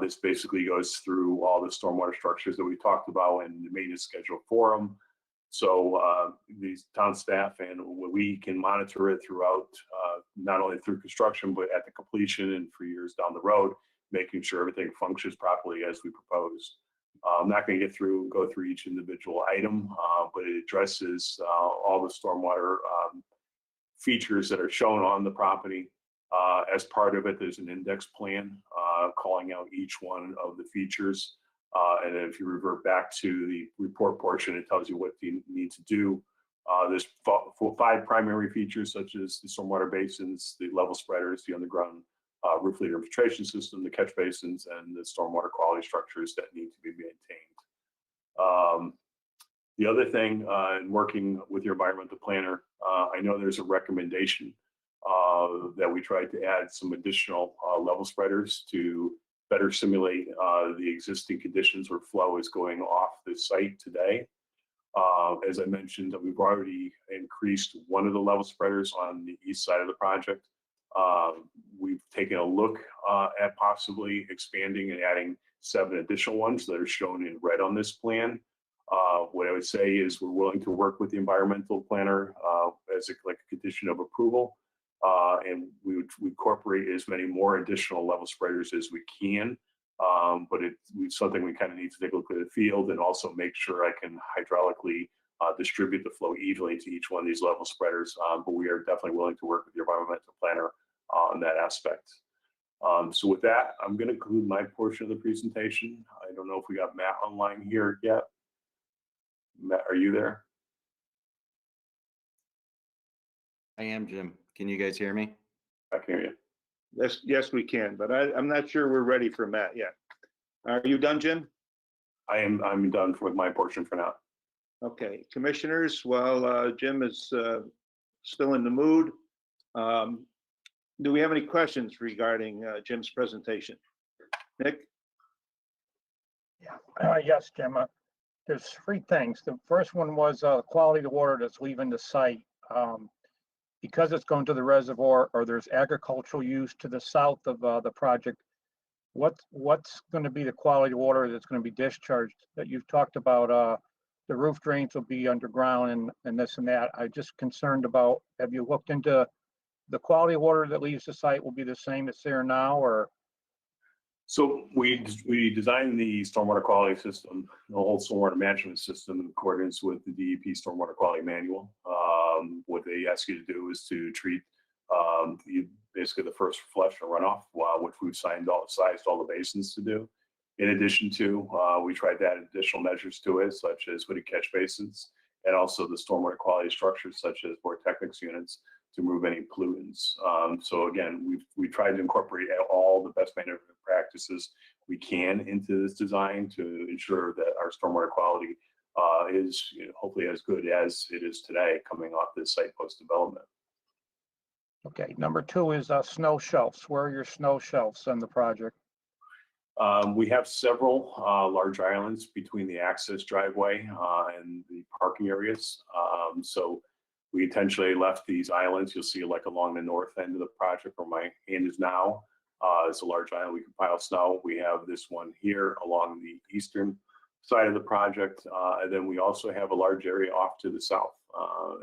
This basically goes through all the stormwater structures that we talked about and the maintenance schedule for them. So these town staff and we can monitor it throughout, not only through construction, but at the completion and for years down the road, making sure everything functions properly as we proposed. I'm not going to go through each individual item, but it addresses all the stormwater features that are shown on the property. As part of it, there's an index plan calling out each one of the features. And then if you revert back to the report portion, it tells you what you need to do. There's 5 primary features, such as the stormwater basins, the level spreaders, the underground roof leader infiltration system, the catch basins, and the stormwater quality structures that need to be maintained. The other thing, in working with your environmental planner, I know there's a recommendation that we tried to add some additional level spreaders to better simulate the existing conditions where flow is going off the site today. As I mentioned, we've already increased one of the level spreaders on the east side of the project. We've taken a look at possibly expanding and adding 7 additional ones that are shown in red on this plan. What I would say is we're willing to work with the environmental planner as like a condition of approval. And we would incorporate as many more additional level spreaders as we can. But it's something we kind of need to take a look at the field and also make sure I can hydraulically distribute the flow evenly to each one of these level spreaders. But we are definitely willing to work with the environmental planner on that aspect. So with that, I'm going to conclude my portion of the presentation. I don't know if we got Matt online here yet. Matt, are you there? I am, Jim. Can you guys hear me? I can hear you. Yes, we can, but I'm not sure we're ready for Matt yet. Are you done, Jim? I'm done with my portion for now. Okay, commissioners, while Jim is still in the mood, do we have any questions regarding Jim's presentation? Nick? Yes, Jim. There's 3 things. The first one was quality of water that's leaving the site. Because it's going to the reservoir or there's agricultural use to the south of the project, what's going to be the quality of water that's going to be discharged? That you've talked about the roof drains will be underground and this and that. I'm just concerned about, have you looked into the quality of water that leaves the site will be the same that's there now, or? So we designed the stormwater quality system, the whole stormwater management system in accordance with the DEP stormwater quality manual. What they ask you to do is to treat basically the first flush or runoff, which we've sized all the basins to do. In addition to, we tried to add additional measures to it, such as hooded catch basins, and also the stormwater quality structures, such as vortex units, to remove any pollutants. So again, we tried to incorporate all the best management practices we can into this design to ensure that our stormwater quality is hopefully as good as it is today coming off this site post-development. Okay, number 2 is snow shelves. Where are your snow shelves on the project? We have several large islands between the access driveway and the parking areas. So we intentionally left these islands. You'll see like along the north end of the project where my hand is now. It's a large island. We can pile snow. We have this one here along the eastern side of the project. And then we also have a large area off to the south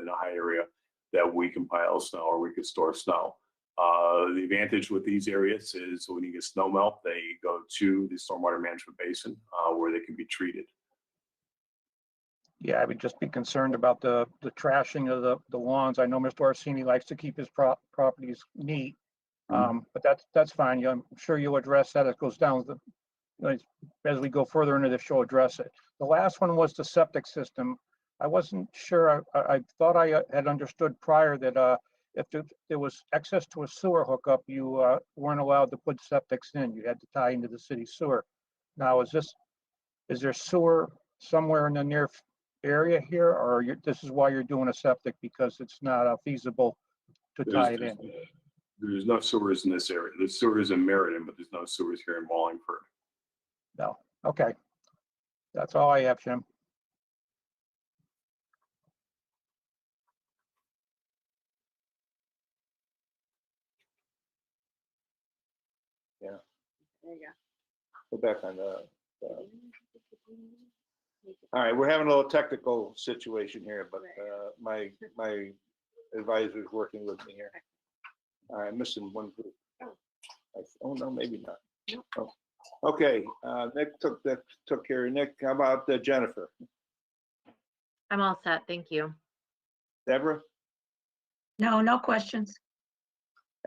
in a high area that we can pile snow or we could store snow. The advantage with these areas is when you get snow melt, they go to the stormwater management basin where they can be treated. Yeah, I would just be concerned about the trashing of the lawns. I know Mr. Orsini likes to keep his properties neat, but that's fine. I'm sure you'll address that. It goes down as we go further into this, you'll address it. The last one was the septic system. I wasn't sure. I thought I had understood prior that if there was access to a sewer hookup, you weren't allowed to put septics in. You had to tie into the city sewer. Now, is there sewer somewhere in the near area here, or this is why you're doing a septic, because it's not feasible to tie it in? There's no sewers in this area. There's sewers in Meriden, but there's no sewers here in Wallingford. No. Okay. That's all I have, Jim. There you go. Go back on the, all right, we're having a little technical situation here, but my advisor's working with me here. All right, I'm missing one group. Oh, no, maybe not. Oh, okay, Nick took care of Nick. How about Jennifer? I'm all set. Thank you. Deborah? No, no questions.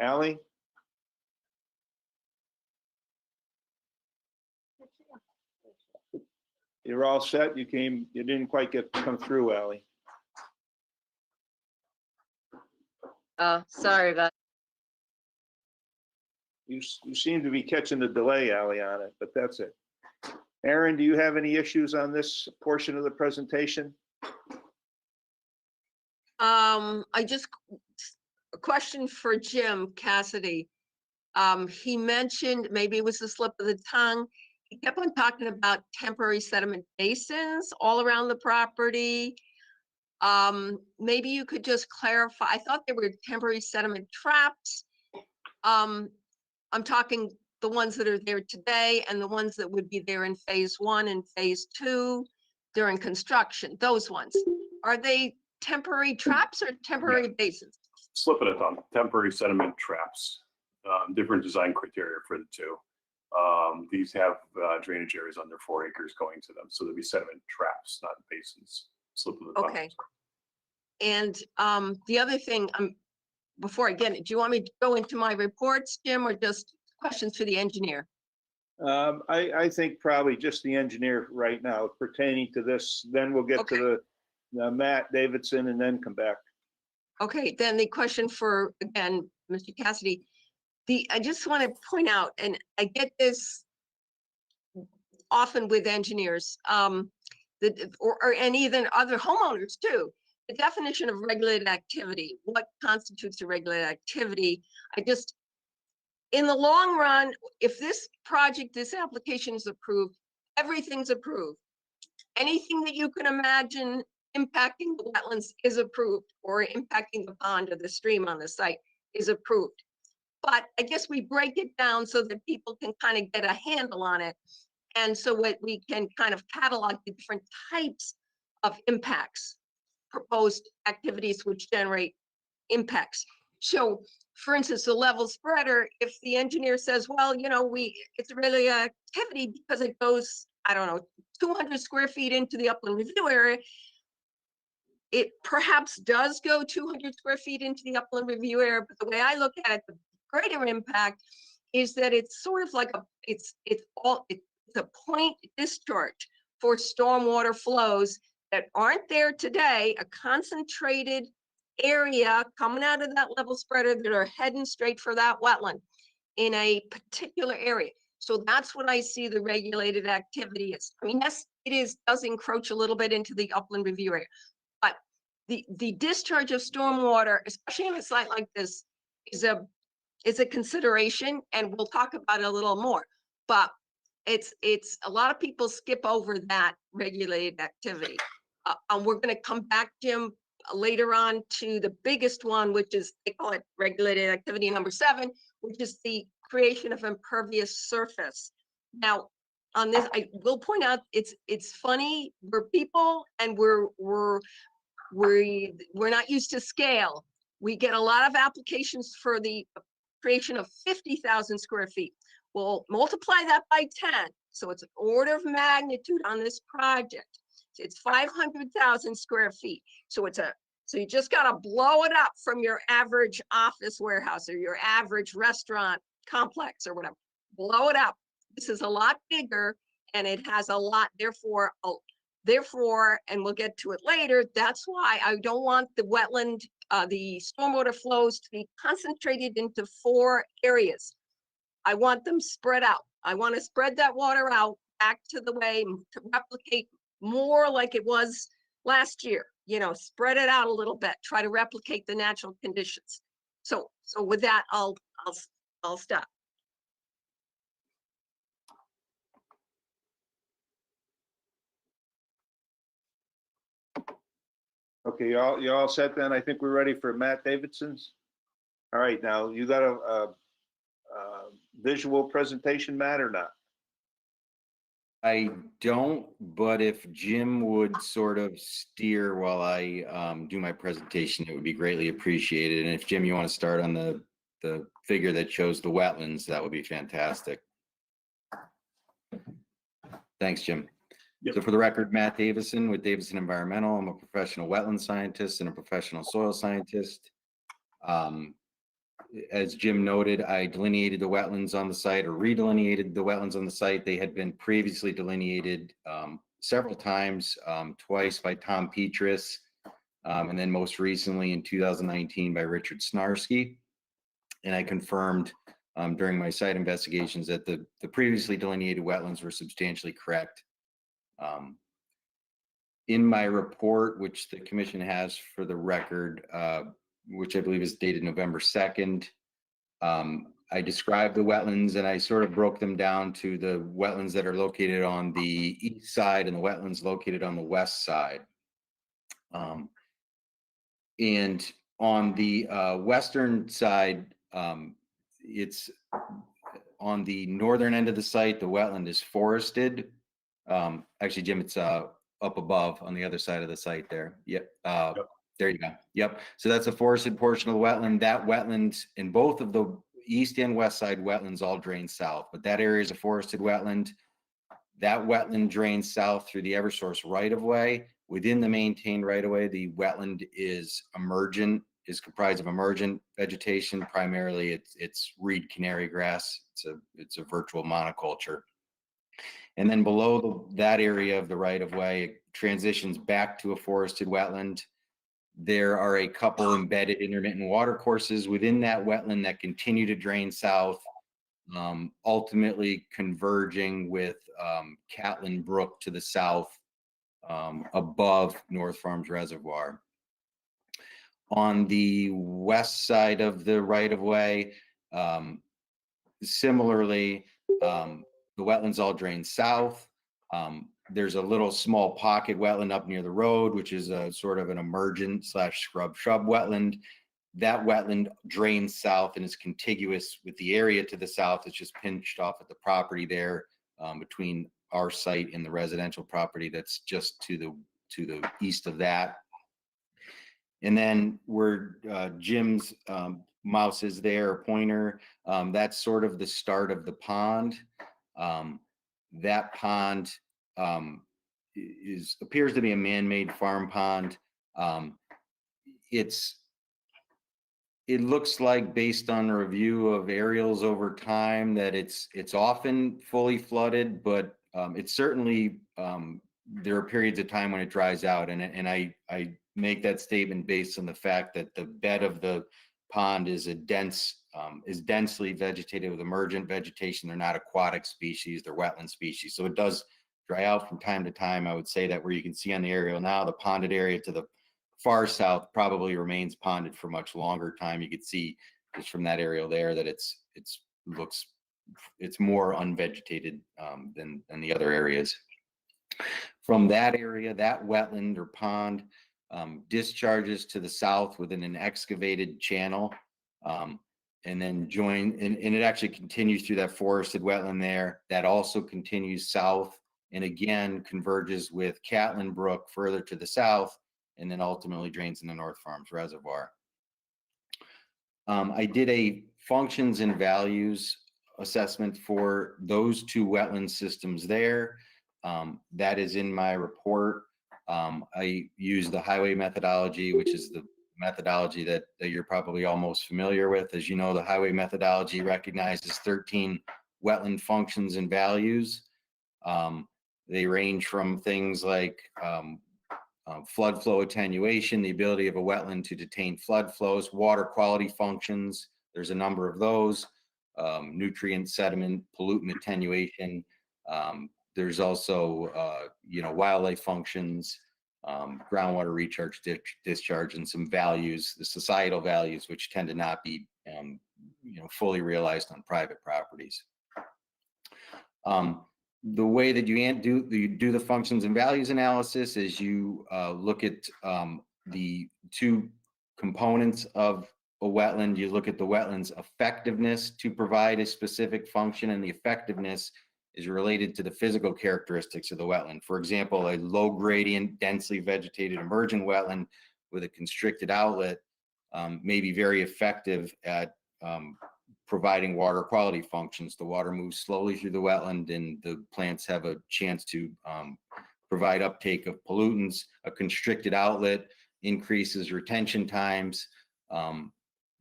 Ally? You're all set? You didn't quite come through, Ally. Sorry about, You seem to be catching the delay, Ally, on it, but that's it. Aaron, do you have any issues on this portion of the presentation? I just, a question for Jim Cassidy. He mentioned, maybe it was a slip of the tongue, he kept on talking about temporary sediment basins all around the property. Maybe you could just clarify, I thought there were temporary sediment traps. I'm talking the ones that are there today and the ones that would be there in phase 1 and phase 2 during construction, those ones. Are they temporary traps or temporary basins? Slip of the tongue, temporary sediment traps, different design criteria for the two. These have drainage areas under 4 acres going to them, so there'll be sediment traps, not basins. Slip of the tongue. Okay. And the other thing, before I get it, do you want me to go into my reports, Jim, or just questions for the engineer? I think probably just the engineer right now pertaining to this, then we'll get to the Matt Davidson and then come back. Okay, then the question for, again, Mr. Cassidy, I just want to point out, and I get this often with engineers, and even other homeowners too, the definition of regulated activity, what constitutes a regulated activity. In the long run, if this project, this application is approved, everything's approved. Anything that you can imagine impacting the wetlands is approved, or impacting the pond or the stream on the site is approved. But I guess we break it down so that people can kind of get a handle on it. And so what we can kind of catalog the different types of impacts, proposed activities which generate impacts. So for instance, the level spreader, if the engineer says, well, you know, it's really an activity because it goes, I don't know, 200 square feet into the upland review area, it perhaps does go 200 square feet into the upland review area, but the way I look at it, the greater impact is that it's sort of like it's a point discharge for stormwater flows that aren't there today, a concentrated area coming out of that level spreader that are heading straight for that wetland in a particular area. So that's what I see the regulated activity is. I mean, yes, does encroach a little bit into the upland review area, but the discharge of stormwater, especially on a site like this, is a consideration, and we'll talk about it a little more. But it's a lot of people skip over that regulated activity. And we're going to come back, Jim, later on to the biggest one, which is, they call it regulated activity number 7, which is the creation of impervious surface. Now, on this, I will point out, it's funny, we're people and we're not used to scale. We get a lot of applications for the creation of 50,000 square feet. We'll multiply that by 10. So it's an order of magnitude on this project. It's 500,000 square feet. So you just got to blow it up from your average office warehouse or your average restaurant complex or whatever. Blow it up. This is a lot bigger, and it has a lot, therefore, and we'll get to it later, that's why I don't want the wetland, the stormwater flows to be concentrated into 4 areas. I want them spread out. I want to spread that water out back to the way to replicate more like it was last year, you know, spread it out a little bit, try to replicate the natural conditions. So with that, I'll stop. Okay, you all set then? I think we're ready for Matt Davidson's. All right, now you got a visual presentation, Matt, or not? I don't, but if Jim would sort of steer while I do my presentation, it would be greatly appreciated. And if Jim, you want to start on the figure that shows the wetlands, that would be fantastic. Thanks, Jim. Yep. So for the record, Matt Davison with Davison Environmental. I'm a professional wetland scientist and a professional soil scientist. As Jim noted, I delineated the wetlands on the site or redelineated the wetlands on the site. They had been previously delineated several times, twice by Tom Petras, and then most recently in 2019 by Richard Snarsky. And I confirmed during my site investigations that the previously delineated wetlands were substantially correct. In my report, which the commission has for the record, which I believe is dated November 2nd. I described the wetlands and I sort of broke them down to the wetlands that are located on the east side and the wetlands located on the west side. And on the western side, it's on the northern end of the site, the wetland is forested. Actually, Jim, it's up above on the other side of the site there. Yep. Yep. There you go. Yep. So that's a forested portion of the wetland. That wetland in both of the east and west side wetlands all drain south, but that area is a forested wetland. That wetland drains south through the Eversource right of way. Within the maintained right of way, the wetland is comprised of emergent vegetation. Primarily, it's reed canary grass. It's a virtual monoculture. And then below that area of the right of way, it transitions back to a forested wetland. There are a couple embedded intermittent water courses within that wetland that continue to drain south, ultimately converging with Catlin Brook to the south above North Farms Reservoir. On the west side of the right-of-way, similarly, the wetlands all drain south. There's a little small pocket wetland up near the road, which is a sort of an emergent / shrub wetland. That wetland drains south and is contiguous with the area to the south. It's just pinched off at the property there between our site and the residential property that's just to the east of that. And then where Jim's mouse is there, pointer, that's sort of the start of the pond. That pond appears to be a man-made farm pond. It looks like, based on a review of aerials over time, that it's often fully flooded, but it's certainly there are periods of time when it dries out, and I make that statement based on the fact that the bed of the pond is densely vegetated with emergent vegetation. They're not aquatic species, they're wetland species. So it does dry out from time to time. I would say that where you can see on the aerial now, the ponded area to the far south probably remains ponded for much longer time. You could see just from that aerial there that it's more unvegetated than the other areas. From that area, that wetland or pond discharges to the south within an excavated channel, and then and it actually continues through that forested wetland there. That also continues south and again converges with Catlin Brook further to the south, and then ultimately drains in the North Farms Reservoir. I did a functions and values assessment for those two wetland systems there. That is in my report. I use the highway methodology, which is the methodology that you're probably almost familiar with. As you know, the highway methodology recognizes 13 wetland functions and values. They range from things like flood flow attenuation, the ability of a wetland to detain flood flows, water quality functions. There's a number of those, nutrient, sediment, pollutant attenuation. There's also, wildlife functions, groundwater recharge, discharge, and some values, the societal values, which tend to not be, fully realized on private properties. The way that you do the functions and values analysis is you look at the two components of a wetland. You look at the wetland's effectiveness to provide a specific function and the effectiveness is related to the physical characteristics of the wetland. For example, a low gradient, densely vegetated emergent wetland with a constricted outlet may be very effective at providing water quality functions. The water moves slowly through the wetland and the plants have a chance to provide uptake of pollutants. A constricted outlet increases retention times.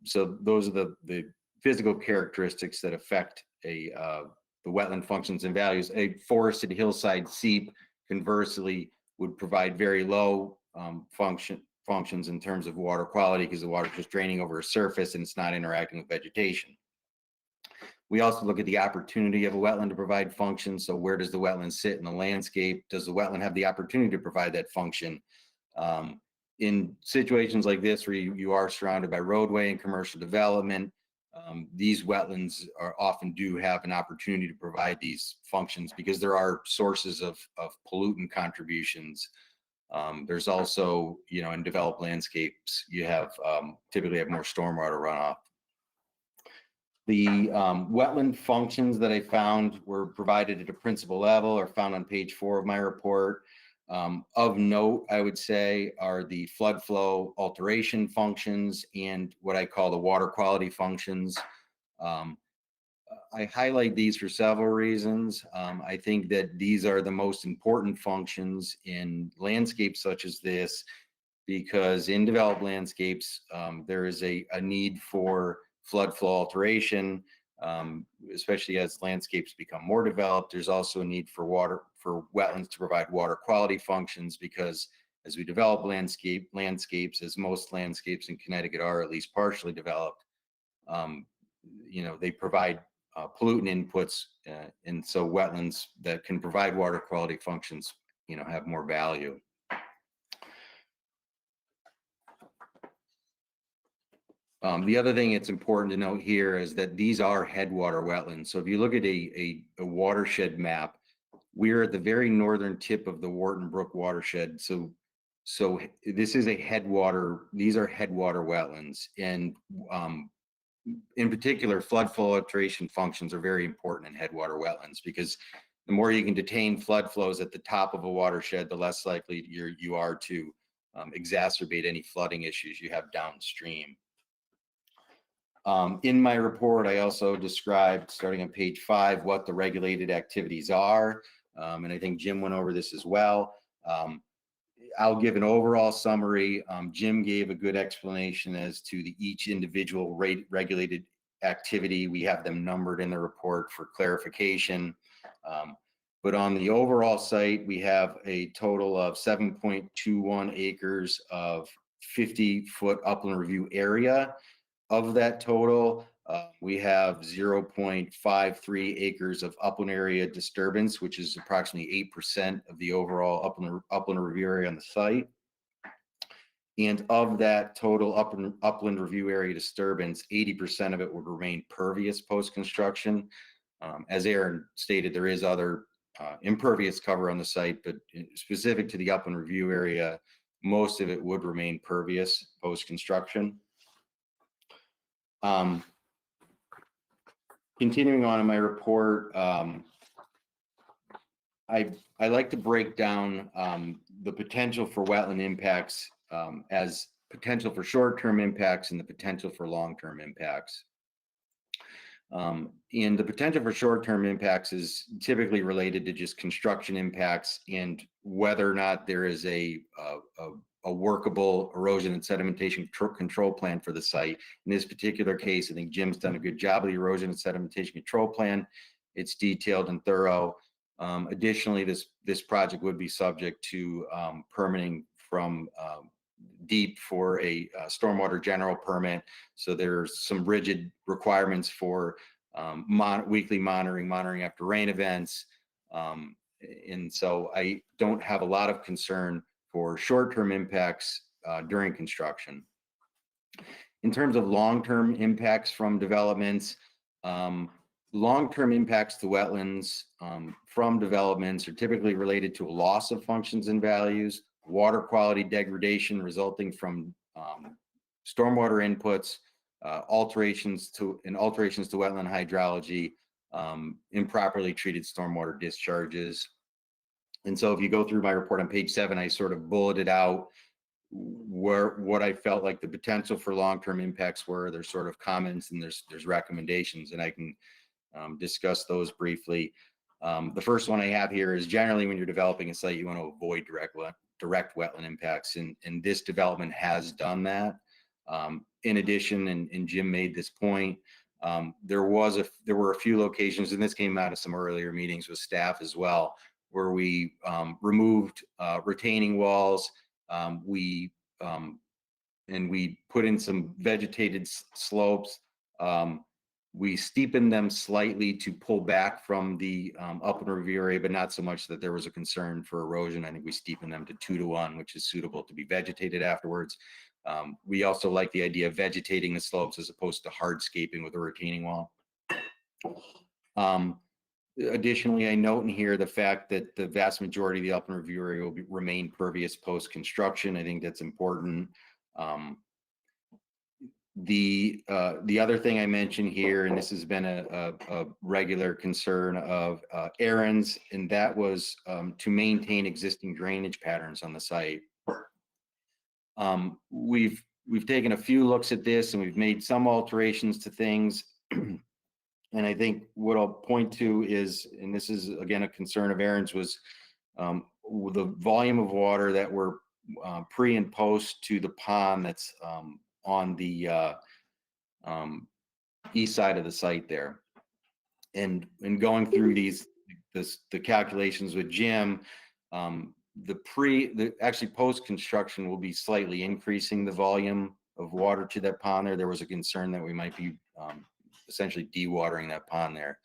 So those are the physical characteristics that affect the wetland functions and values. A forested hillside seep, conversely, would provide very low functions in terms of water quality because the water is just draining over a surface and it's not interacting with vegetation. We also look at the opportunity of a wetland to provide function. So where does the wetland sit in the landscape? Does the wetland have the opportunity to provide that function? In situations like this, where you are surrounded by roadway and commercial development, these wetlands often do have an opportunity to provide these functions because there are sources of pollutant contributions. There's also, in developed landscapes, you have typically have more stormwater runoff. The wetland functions that I found were provided at a principal level or found on page 4 of my report. Of note, I would say, are the flood flow alteration functions and what I call the water quality functions. I highlight these for several reasons. I think that these are the most important functions in landscapes such as this, because in developed landscapes, there is a need for flood flow alteration, especially as landscapes become more developed. There's also a need for wetlands to provide water quality functions, because as we develop landscapes, as most landscapes in Connecticut are at least partially developed, they provide pollutant inputs, and so wetlands that can provide water quality functions, have more value. The other thing it's important to note here is that these are headwater wetlands. So if you look at a watershed map, we're at the very northern tip of the Wharton Brook watershed. So this is a headwater, these are headwater wetlands. And in particular, flood flow alteration functions are very important in headwater wetlands, because the more you can detain flood flows at the top of a watershed, the less likely you are to exacerbate any flooding issues you have downstream. In my report, I also described, starting on page 5, what the regulated activities are. And I think Jim went over this as well. I'll give an overall summary. Jim gave a good explanation as to each individual regulated activity. We have them numbered in the report for clarification. But on the overall site, we have a total of 7.21 acres of 50-foot upland review area. Of that total, we have 0.53 acres of upland area disturbance, which is approximately 8% of the overall upland review area on the site. And of that total upland review area disturbance, 80% of it would remain pervious post-construction. As Aaron stated, there is other impervious cover on the site, but specific to the upland review area, most of it would remain pervious post-construction. Continuing on in my report, I like to break down the potential for wetland impacts as potential for short-term impacts and the potential for long-term impacts. And the potential for short-term impacts is typically related to just construction impacts and whether or not there is a workable erosion and sedimentation control plan for the site. In this particular case, I think Jim's done a good job of the erosion and sedimentation control plan. It's detailed and thorough. Additionally, this project would be subject to permitting from DEEP for a stormwater general permit. So there's some rigid requirements for weekly monitoring after rain events. And so I don't have a lot of concern for short-term impacts during construction. In terms of long-term impacts from developments, long-term impacts to wetlands from developments are typically related to a loss of functions and values, water quality degradation resulting from stormwater inputs, alterations to wetland hydrology, improperly treated stormwater discharges. And so if you go through my report on page 7, I sort of bulleted out what I felt like the potential for long-term impacts were. There's sort of comments and there's recommendations, and I can discuss those briefly. The first one I have here is generally when you're developing a site, you want to avoid direct wetland impacts, and this development has done that. In addition, and Jim made this point, there were a few locations, and this came out of some earlier meetings with staff as well, where we removed retaining walls. We put in some vegetated slopes. We steepened them slightly to pull back from the upland review area, but not so much that there was a concern for erosion. I think we steepened them to 2-to-1, which is suitable to be vegetated afterwards. We also like the idea of vegetating the slopes as opposed to hardscaping with a retaining wall. Additionally, I note in here the fact that the vast majority of the upland review area will remain pervious post-construction. I think that's important. The other thing I mentioned here, and this has been a regular concern of Aaron's, and that was to maintain existing drainage patterns on the site. We've taken a few looks at this, and we've made some alterations to things. And I think what I'll point to is, and this is again a concern of Aaron's, was the volume of water that we're pre and post to the pond that's on the east side of the site there. And going through the calculations with Jim, actually post-construction will be slightly increasing the volume of water to that pond there. There was a concern that we might be essentially dewatering that pond there.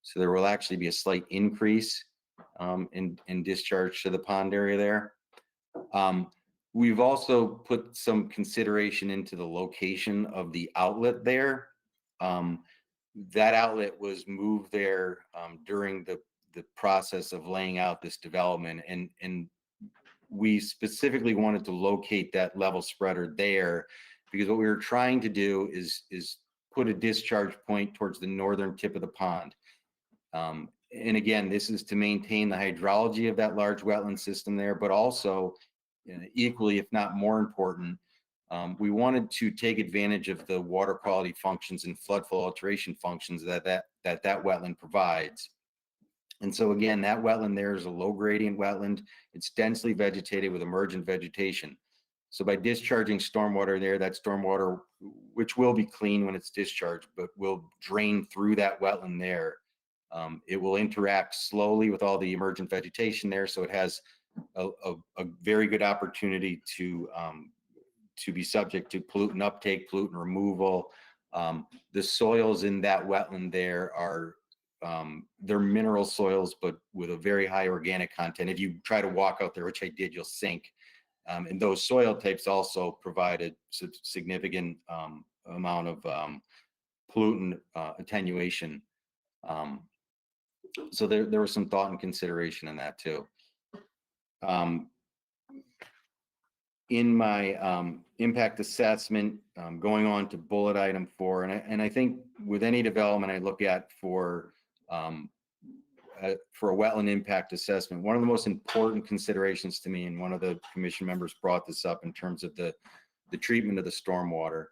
So there will actually be a slight increase in discharge to the pond area there. We've also put some consideration into the location of the outlet there. That outlet was moved there during the process of laying out this development, and we specifically wanted to locate that level spreader there because what we were trying to do is put a discharge point towards the northern tip of the pond. And again, this is to maintain the hydrology of that large wetland system there, but also equally, if not more important, we wanted to take advantage of the water quality functions and flood flow alteration functions that wetland provides. And so again, that wetland there is a low gradient wetland. It's densely vegetated with emergent vegetation. So by discharging stormwater there, that stormwater, which will be clean when it's discharged, but will drain through that wetland there. It will interact slowly with all the emergent vegetation there. So it has a very good opportunity to be subject to pollutant uptake, pollutant removal. The soils in that wetland there are, they're mineral soils, but with a very high organic content. If you try to walk out there, which I did, you'll sink. And those soil types also provide a significant amount of pollutant attenuation. So there was some thought and consideration in that too. In my impact assessment, going on to bullet item 4, and I think with any development I look at for a wetland impact assessment, one of the most important considerations to me, and one of the commission members brought this up in terms of the treatment of the stormwater.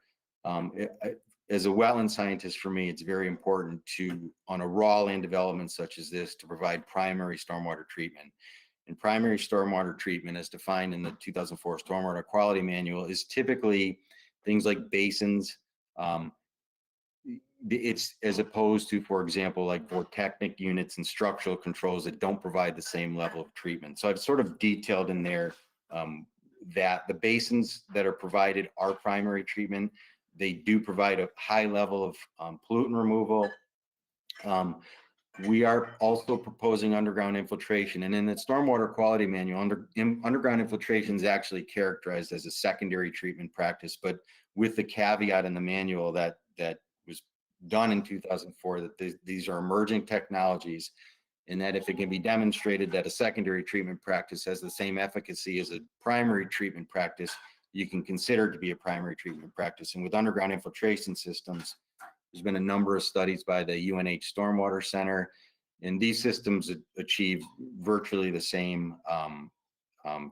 As a wetland scientist, for me, it's very important to, on a raw land development such as this, to provide primary stormwater treatment. And primary stormwater treatment, as defined in the 2004 Stormwater Quality Manual, is typically things like basins. It's as opposed to, for example, like vortechnic units and structural controls that don't provide the same level of treatment. So I've sort of detailed in there that the basins that are provided are primary treatment. They do provide a high level of pollutant removal. We are also proposing underground infiltration, and in the Stormwater Quality Manual, underground infiltration is actually characterized as a secondary treatment practice, but with the caveat in the manual that was done in 2004 that these are emerging technologies, and that if it can be demonstrated that a secondary treatment practice has the same efficacy as a primary treatment practice, you can consider it to be a primary treatment practice. And with underground infiltration systems, There's been a number of studies by the UNH Stormwater Center, and these systems achieve virtually the same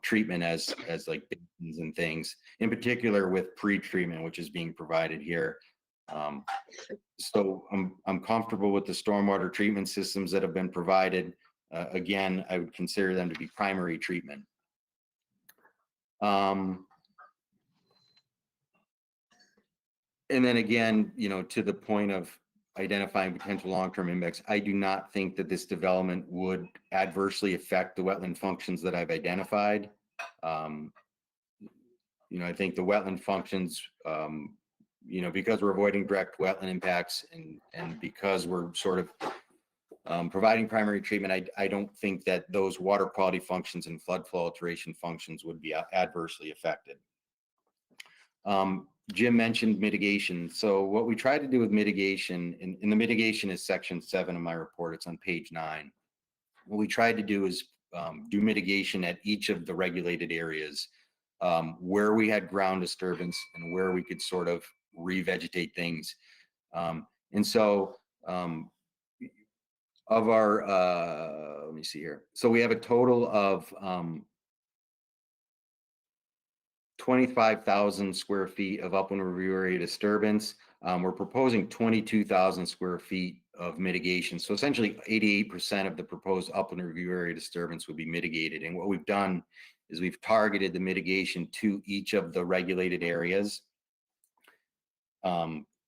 treatment as like basins and things, in particular with pre-treatment, which is being provided here. So I'm comfortable with the stormwater treatment systems that have been provided. Again, I would consider them to be primary treatment. And then again, you know, to the point of identifying potential long-term impacts, I do not think that this development would adversely affect the wetland functions that I've identified. You know, I think the wetland functions, you know, because we're avoiding direct wetland impacts and because we're sort of providing primary treatment, I don't think that those water quality functions and flood flow alteration functions would be adversely affected. Jim mentioned mitigation. So what we try to do with mitigation, and the mitigation is section 7 of my report, it's on page 9. What we tried to do is do mitigation at each of the regulated areas where we had ground disturbance and where we could sort of revegetate things. And so of our, let me see here. So we have a total of 25,000 square feet of upland review area disturbance. We're proposing 22,000 square feet of mitigation. So essentially 88% of the proposed upland review area disturbance would be mitigated. And what we've done is we've targeted the mitigation to each of the regulated areas.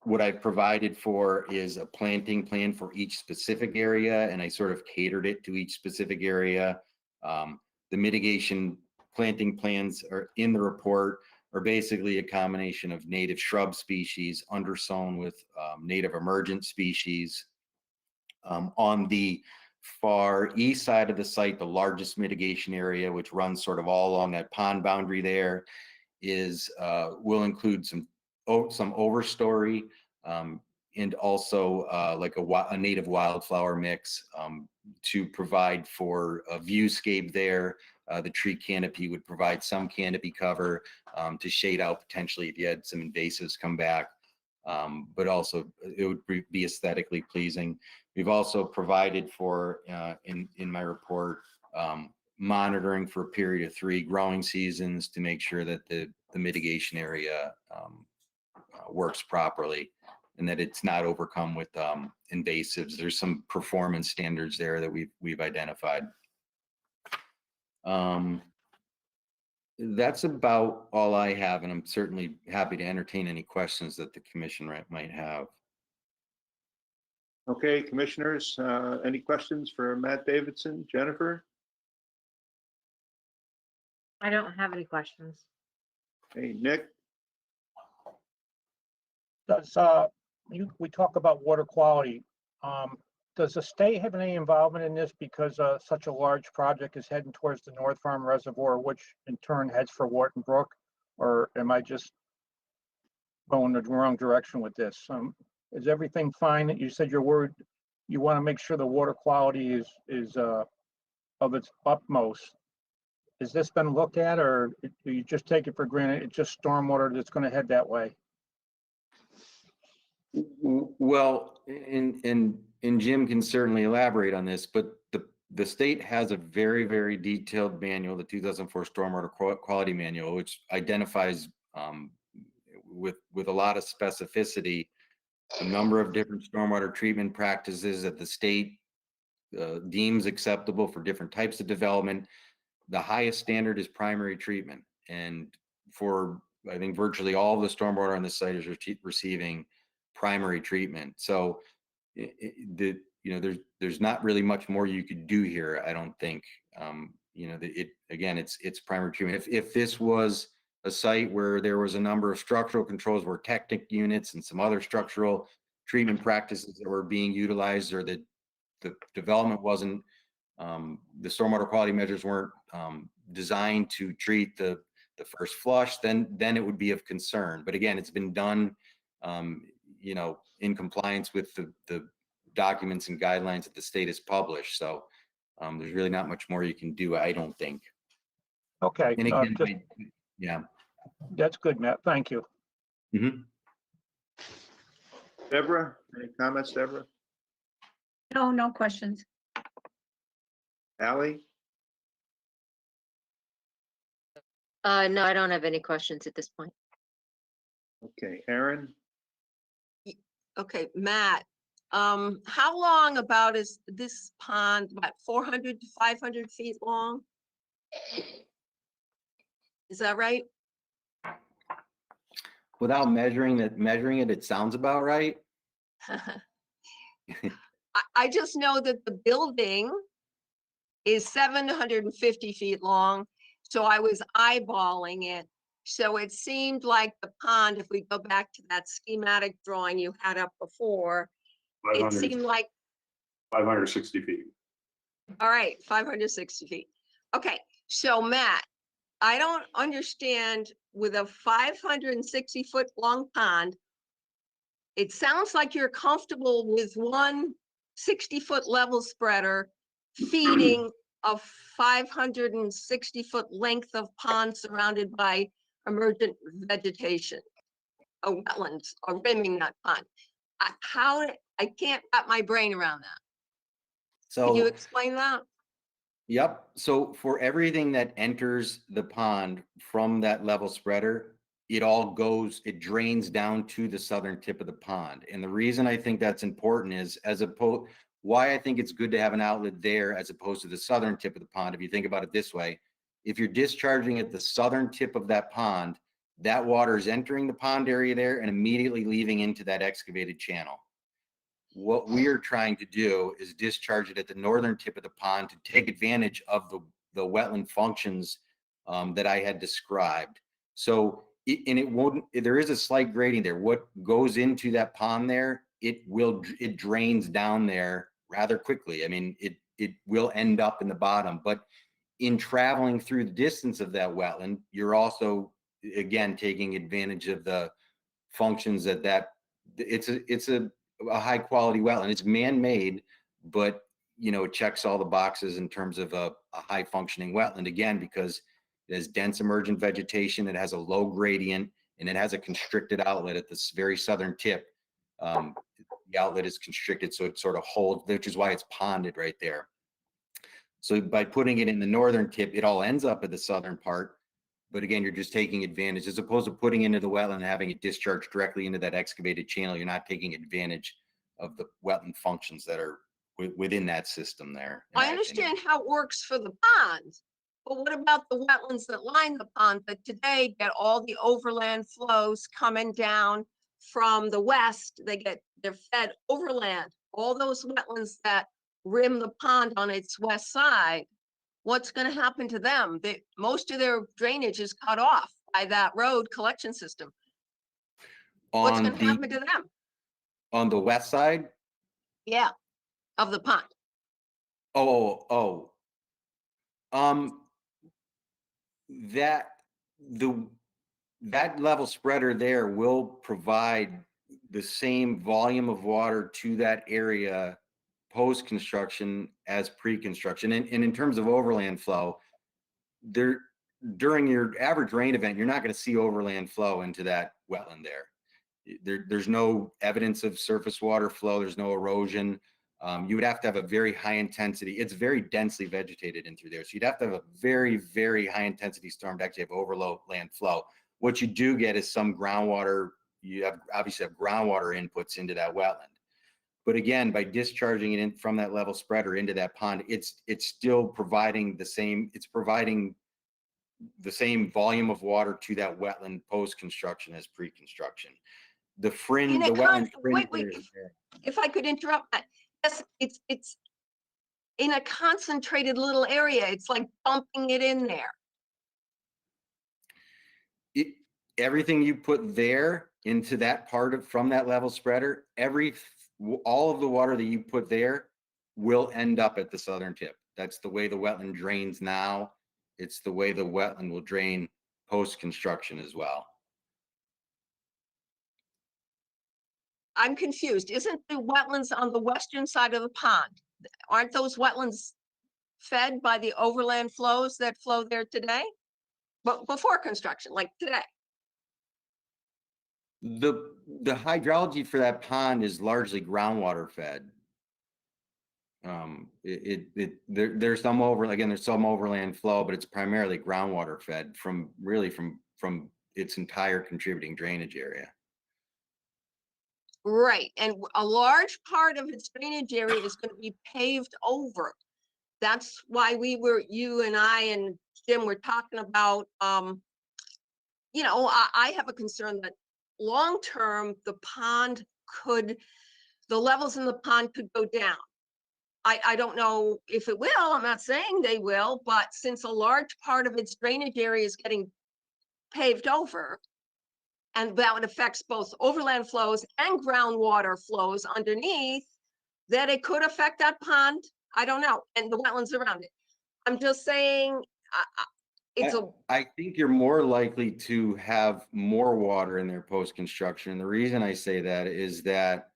What I've provided for is a planting plan for each specific area, and I sort of catered it to each specific area. The mitigation planting plans are in the report are basically a combination of native shrub species undersown with native emergent species. On the far east side of the site, the largest mitigation area, which runs sort of all along that pond boundary there, is will include some overstory and also like a native wildflower mix to provide for a viewscape there. The tree canopy would provide some canopy cover to shade out potentially if you had some invasives come back, but also it would be aesthetically pleasing. We've also provided for, in my report, monitoring for a period of 3 growing seasons to make sure that the mitigation area works properly and that it's not overcome with invasives. There's some performance standards there that we've identified. That's about all I have, and I'm certainly happy to entertain any questions that the commission might have. Okay, commissioners, any questions for Matt Davidson, Jennifer? I don't have any questions. Hey, Nick? Does, we talk about water quality. Does the state have any involvement in this because such a large project is heading towards the North Farm Reservoir, which in turn heads for Wharton Brook? Or am I just going the wrong direction with this? Is everything fine? You said you're worried, you want to make sure the water quality is of its utmost. Has this been looked at, or do you just take it for granted it's just stormwater that's going to head that way? Well, and Jim can certainly elaborate on this, but the state has a very, very detailed manual, the 2004 Stormwater Quality Manual, which identifies with a lot of specificity a number of different stormwater treatment practices that the state deems acceptable for different types of development. The highest standard is primary treatment, and for I think virtually all the stormwater on the site is receiving primary treatment. So there's not really much more you could do here, I don't think. Again, it's primary treatment. If this was a site where there was a number of structural controls, where Technic units and some other structural treatment practices that were being utilized, or that the development wasn't, the stormwater quality measures weren't designed to treat the first flush, then it would be of concern. But again, it's been done in compliance with the documents and guidelines that the state has published. So there's really not much more you can do, I don't think. Okay. And again, yeah. That's good, Matt. Thank you. Mm-hmm. Deborah, any comments, Deborah? No, no questions. Ally? No, I don't have any questions at this point. Okay, Aaron? Okay, Matt, how long about is this pond, about 400 to 500 feet long? Is that right? Without measuring it, it sounds about right. I just know that the building is 750 feet long, so I was eyeballing it. So it seemed like the pond, if we go back to that schematic drawing you had up before, it 500, seemed like, 560 feet. all right, 560 feet. Okay, so Matt, I don't understand with a 560-foot long pond, it sounds like you're comfortable with one 60-foot level spreader feeding a 560-foot length of pond surrounded by emergent vegetation, a wetlands, or rimming that pond. I can't wrap my brain around that. Can you So, explain that? yep. So for everything that enters the pond from that level spreader, it drains down to the southern tip of the pond. And the reason I think that's important is why I think it's good to have an outlet there as opposed to the southern tip of the pond. If you think about it this way, if you're discharging at the southern tip of that pond, that water is entering the pond area there and immediately leaving into that excavated channel. What we are trying to do is discharge it at the northern tip of the pond to take advantage of the wetland functions that I had described. So, there is a slight grading there. What goes into that pond there, it drains down there rather quickly. I mean, it will end up in the bottom, but in traveling through the distance of that wetland, you're also, again, taking advantage of the functions it's a high quality wetland. It's man-made, but it checks all the boxes in terms of a high functioning wetland, again, because it has dense emergent vegetation, it has a low gradient, and it has a constricted outlet at this very southern tip. The outlet is constricted, so it sort of holds, which is why it's ponded right there. So by putting it in the northern tip, it all ends up at the southern part. But again, you're just taking advantage, as opposed to putting into the wetland and having it discharge directly into that excavated channel. You're not taking advantage of the wetland functions that are within that system there. in I my opinion. understand how it works for the ponds, but what about the wetlands that line the pond that today get all the overland flows coming down from the west? They're fed overland. All those wetlands that rim the pond on its west side, what's going to happen to them? Most of their drainage is cut off by that road collection system. What's going to happen to them? On the west side? Yeah, of the pond. That level spreader there will provide the same volume of water to that area post-construction as pre-construction. And in terms of overland flow, during your average rain event, you're not going to see overland flow into that wetland there. There's no evidence of surface water flow. There's no erosion. You would have to have a very high intensity. It's very densely vegetated in through there. So you'd have to have a very, very high intensity storm to actually have overland flow. What you do get is some groundwater. You obviously have groundwater inputs into that wetland. But again, by discharging it in from that level spreader into that pond, it's still providing the same. It's providing the same volume of water to that wetland post-construction as pre-construction. The fringe, the wetland fringe. Wait, if I could interrupt that. Yes, it's in a concentrated little area. It's like dumping it in there. Everything you put there into that from that level spreader, all of the water that you put there will end up at the southern tip. That's the way the wetland drains now. It's the way the wetland will drain post-construction as well. I'm confused. Isn't the wetlands on the western side of the pond? Aren't those wetlands fed by the overland flows that flow there today? But before construction, like today? The hydrology for that pond is largely groundwater fed. There's some there's some overland flow, but it's primarily groundwater fed from its entire contributing drainage area. Right, and a large part of its drainage area is going to be paved over. That's why you and I and Jim were talking about, you know, I have a concern that long-term, the levels in the pond could go down. I don't know if it will, I'm not saying they will, but since a large part of its drainage area is getting paved over, and that affects both overland flows and groundwater flows underneath, that it could affect that pond. I don't know, and the wetlands around it. I'm just saying, I think you're more likely to have more water in there post-construction. And the reason I say that is that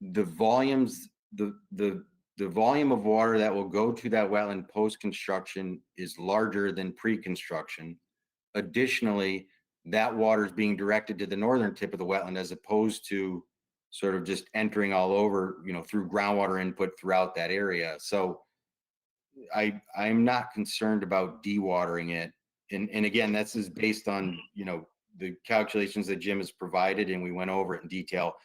the volumes, the volume of water that will go to that wetland post-construction is larger than pre-construction. Additionally, that water is being directed to the northern tip of the wetland as opposed to sort of just entering all over, you know, through groundwater input throughout that area. So I'm not concerned about dewatering it. And again, this is based on, you know, the calculations that Jim has provided, and we went over it in detail.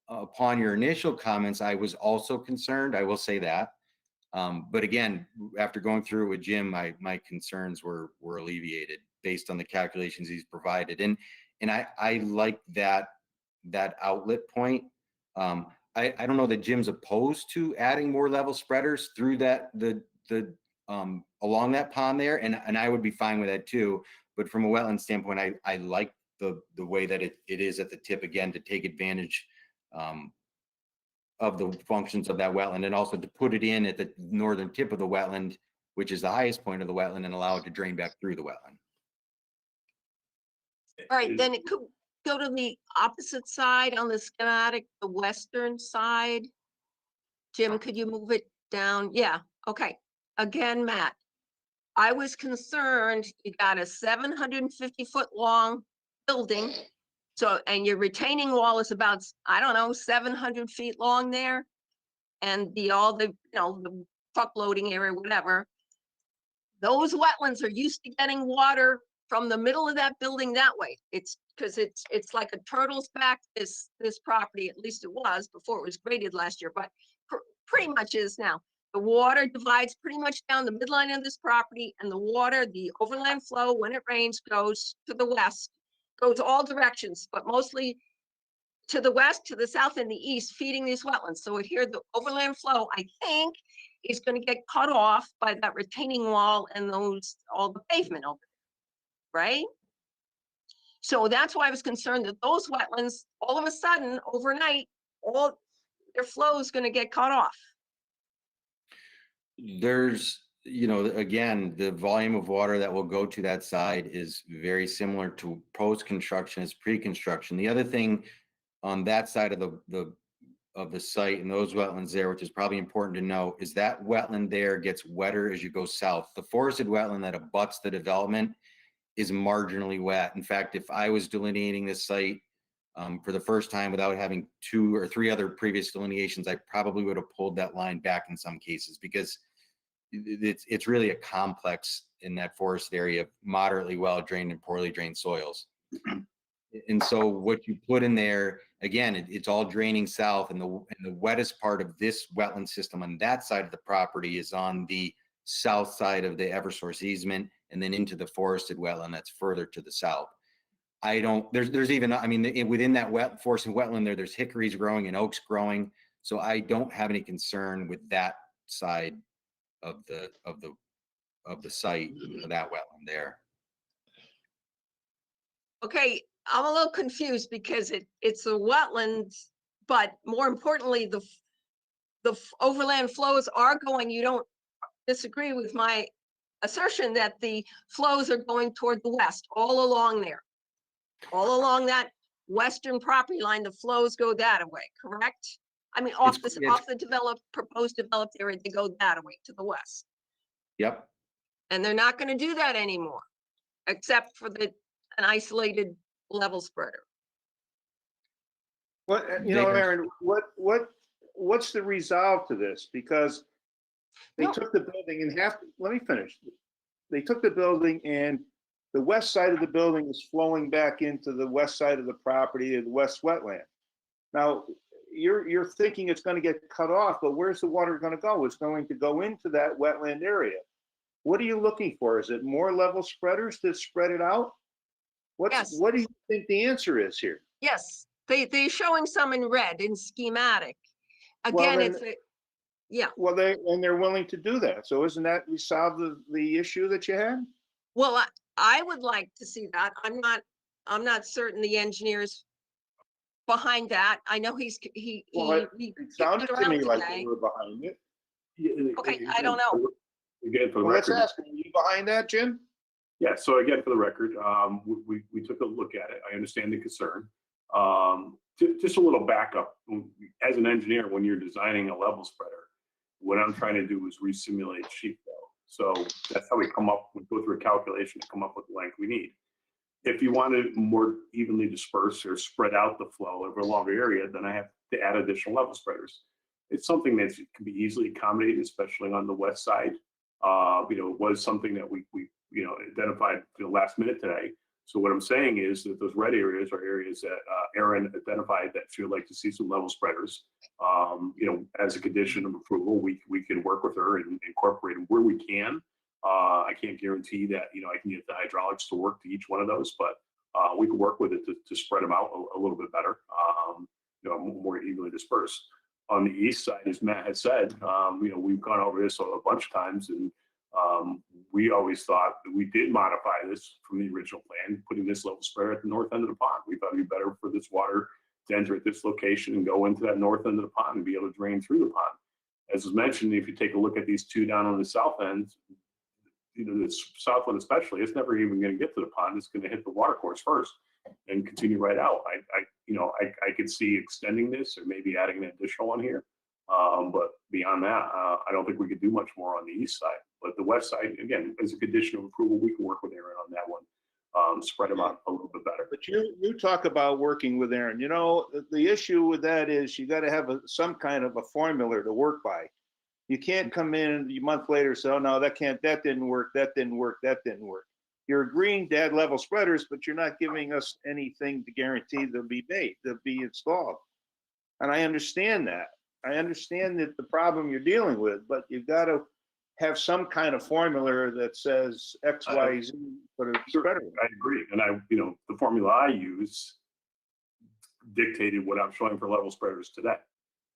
Upon your initial comments, I was also concerned, I will say that. But again, after going through it with Jim, my concerns were alleviated based on the calculations he's provided. And I like that outlet point. I don't know that Jim's opposed to adding more level spreaders through along that pond there, and I would be fine with that too. But from a wetland standpoint, I like the way that it is at the tip, again, to take advantage of the functions of that wetland, and also to put it in at the northern tip of the wetland, which is the highest point of the wetland, and allow it to drain back through the wetland. all right, then it could go to the opposite side on the schematic, the western side. Jim, could you move it down? Yeah, okay. Again, Matt, I was concerned, you got a 750-foot long building. So, and your retaining wall is about, I don't know, 700 feet long there. And all the, you know, the truck loading area, whatever. Those wetlands are used to getting water from the middle of that building that way. It's because it's like a turtle's back, this property, at least it was before it was graded last year, but pretty much is now. The water divides pretty much down the midline of this property, and the water, the overland flow, when it rains, goes to the west, goes all directions, but mostly to the west, to the south, and the east, feeding these wetlands. So here, the overland flow, I think, is going to get cut off by that retaining wall and all the pavement over there, right? So that's why I was concerned that those wetlands, all of a sudden, overnight, all their flow is going to get cut off. There's, you know, again, the volume of water that will go to that side is very similar to post-construction as pre-construction. The other thing on that side of the site and those wetlands there, which is probably important to know, is that wetland there gets wetter as you go south. The forested wetland that abuts the development is marginally wet. In fact, if I was delineating this site for the first time without having 2 or 3 other previous delineations, I probably would have pulled that line back in some cases, because it's really a complex in that forest area of moderately well drained and poorly drained soils. And so what you put in there, again, it's all draining south, and the wettest part of this wetland system on that side of the property is on the south side of the Eversource easement, and then into the forested wetland that's further to the south. There's even, I mean, within that forested wetland there's hickories growing and oaks growing. So I don't have any concern with that side of the site, of that wetland there. Okay, I'm a little confused because it's a wetland, but more importantly, the overland flows are going, you don't disagree with my assertion that the flows are going toward the west, all along there. All along that western property line, the flows go that way, correct? I mean, off the proposed developed area, they go that way to the west. Yep. And they're not going to do that anymore, except for an isolated level spreader. But, you know, David? Aaron, what's the resolve to this? Because they No. took the building and let me finish. They took the building and the west side of the building is flowing back into the west side of the property of the west wetland. Now, you're thinking it's going to get cut off, but where's the water going to go? It's going to go into that wetland area. What are you looking for? Is it more level spreaders to spread it out? Yes. What do you think the answer is here? Yes, they're showing some in red in schematic. Well, Again, then- it's a, yeah, Well, they're willing to do that. So isn't that, we solved the issue that you had? well, I would like to see that. I'm not certain the engineers behind that. I know he Well, he It kicked sounded it to me around like today. they were behind it. Okay, I don't know. Again, for the Well, let's record. ask, are you behind that, Jim? Yeah, so again, for the record, we took a look at it. I understand the concern. Just a little backup. As an engineer, when you're designing a level spreader, what I'm trying to do is re-simulate sheet flow. So that's how we go through a calculation to come up with the length we need. If you want to more evenly disperse or spread out the flow over a longer area, then I have to add additional level spreaders. It's something that can be easily accommodated, especially on the west side. It was something that we identified last minute today. So what I'm saying is that those red areas are areas that Aaron identified that she would like to see some level spreaders. As a condition of approval, we can work with her and incorporate them where we can. I can't guarantee that I can get the hydraulics to work to each one of those, but we can work with it to spread them out a little bit better, more evenly dispersed. On the east side, as Matt had said, we've gone over this a bunch of times, and we always thought that we did modify this from the original plan, putting this level spreader at the north end of the pond. We thought it'd be better for this water to enter at this location and go into that north end of the pond and be able to drain through the pond. As was mentioned, if you take a look at these two down on the south end, the south one especially, it's never even going to get to the pond. It's going to hit the water course first and continue right out. I could see extending this or maybe adding an additional one here. But beyond that, I don't think we could do much more on the east side. But the west side, again, as a condition of approval, we can work with Aaron on that one, spread them out a little bit better. But you talk about working with Aaron. The issue with that is you got to have some kind of a formula to work by. You can't come in a month later and say, oh, no, that didn't work, that didn't work, that didn't work. You're agreeing to add level spreaders, but you're not giving us anything to guarantee they'll be installed. And I understand that. I understand that the problem you're dealing with, but you've got to have some kind of formula that says X, Y, Z for the spreader. I agree. And the formula I use dictated what I'm showing for level spreaders today.